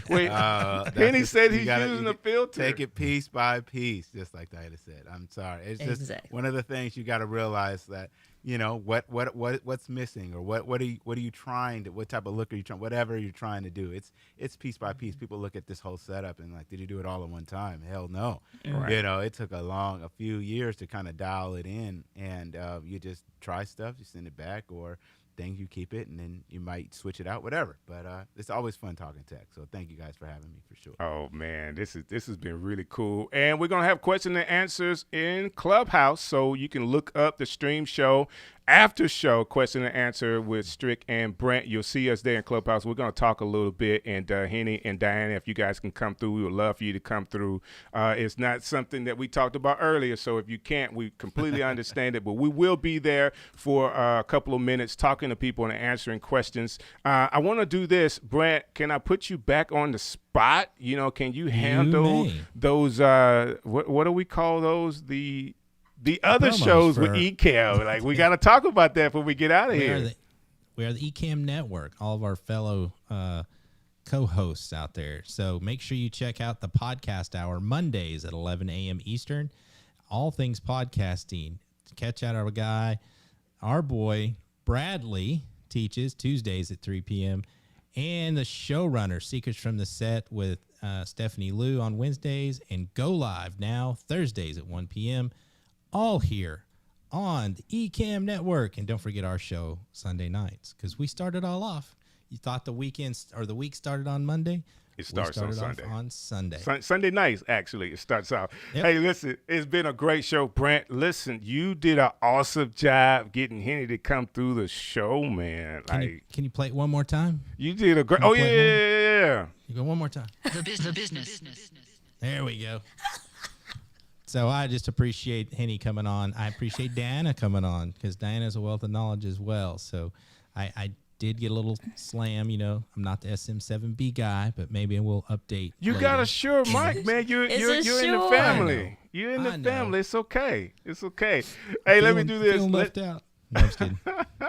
Wait, Henny said he's using a filter. Take it piece by piece, just like Diana said. I'm sorry. It's just one of the things you got to realize that, what's missing, or what are you trying to, what type of look are you trying, whatever you're trying to do. It's piece by piece. People look at this whole setup and like, did you do it all at one time? Hell no. Right. It took a few years to kind of dial it in, and you just try stuff, you send it back, or things you keep it, and then you might switch it out, whatever. But it's always fun talking tech. So thank you guys for having me, for sure. Oh man, this has been really cool. And we're gonna have question and answers in Clubhouse, so you can look up the stream show after show question and answer with Strick and Brant. You'll see us there in Clubhouse. We're going to talk a little bit. And Henny and Diana, if you guys can come through, we would love for you to come through. It's not something that we talked about earlier, so if you can't, we completely understand it. But we will be there for a couple of minutes talking to people and answering questions. I want to do this. Brant, can I put you back on the spot? You know, can you handle those, what do we call those? The other shows with Ecamm. Like, we got to talk about that before we get out of here. We are the Ecamm network, all of our fellow co-hosts out there. So make sure you check out the podcast hour Mondays at 11 a.m. Eastern. All things podcasting. Catch out our guy, our boy, Bradley, teaches Tuesdays at 3 p.m. And the showrunner, Secrets from the Set with Stephanie Liu on Wednesdays, and Go Live now Thursdays at 1 p.m. All here on the Ecamm network. And don't forget our show Sunday nights, because we started all off. You thought the weekend or the week started on Monday? It starts on Sunday. On Sunday. Sunday nights, actually, it starts out. Yep. Hey, listen, it's been a great show. Brant, listen, you did an awesome job getting Henny to come through the show, man. Can you play it one more time? You did a great. Oh, yeah. You go one more time. The business. There we go. So I just appreciate Henny coming on. I appreciate Diana coming on, because Diana's a wealth of knowledge as well. So I did get a little slam. You know, I'm not the SM7B guy, but maybe we'll update. You later. got a sure mic, man. You're in the family. You're in the family. It's okay. It's okay. Hey, let me do this. Feeling left out. No, I'm just kidding.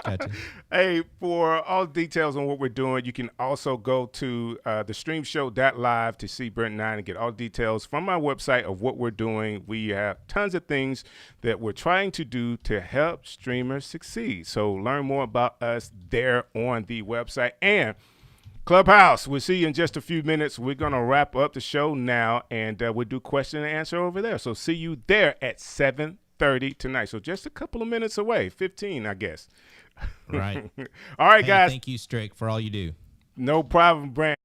Gotcha. Hey, for all details on what we're doing, you can also go to thestreamshow.live to see Brent and I and get all details from my website of what we're doing. We have tons of things that we're trying to do to help streamers succeed. So learn more about us there on the website. And Clubhouse, we'll see you in just a few minutes. We're going to wrap up the show now, and we'll do question and answer over there. So see you there at 7:30 tonight. So just a couple of minutes away, 15, I guess. Right. All right, hey, guys. Thank you, Strick, for all you do. No problem, Brant.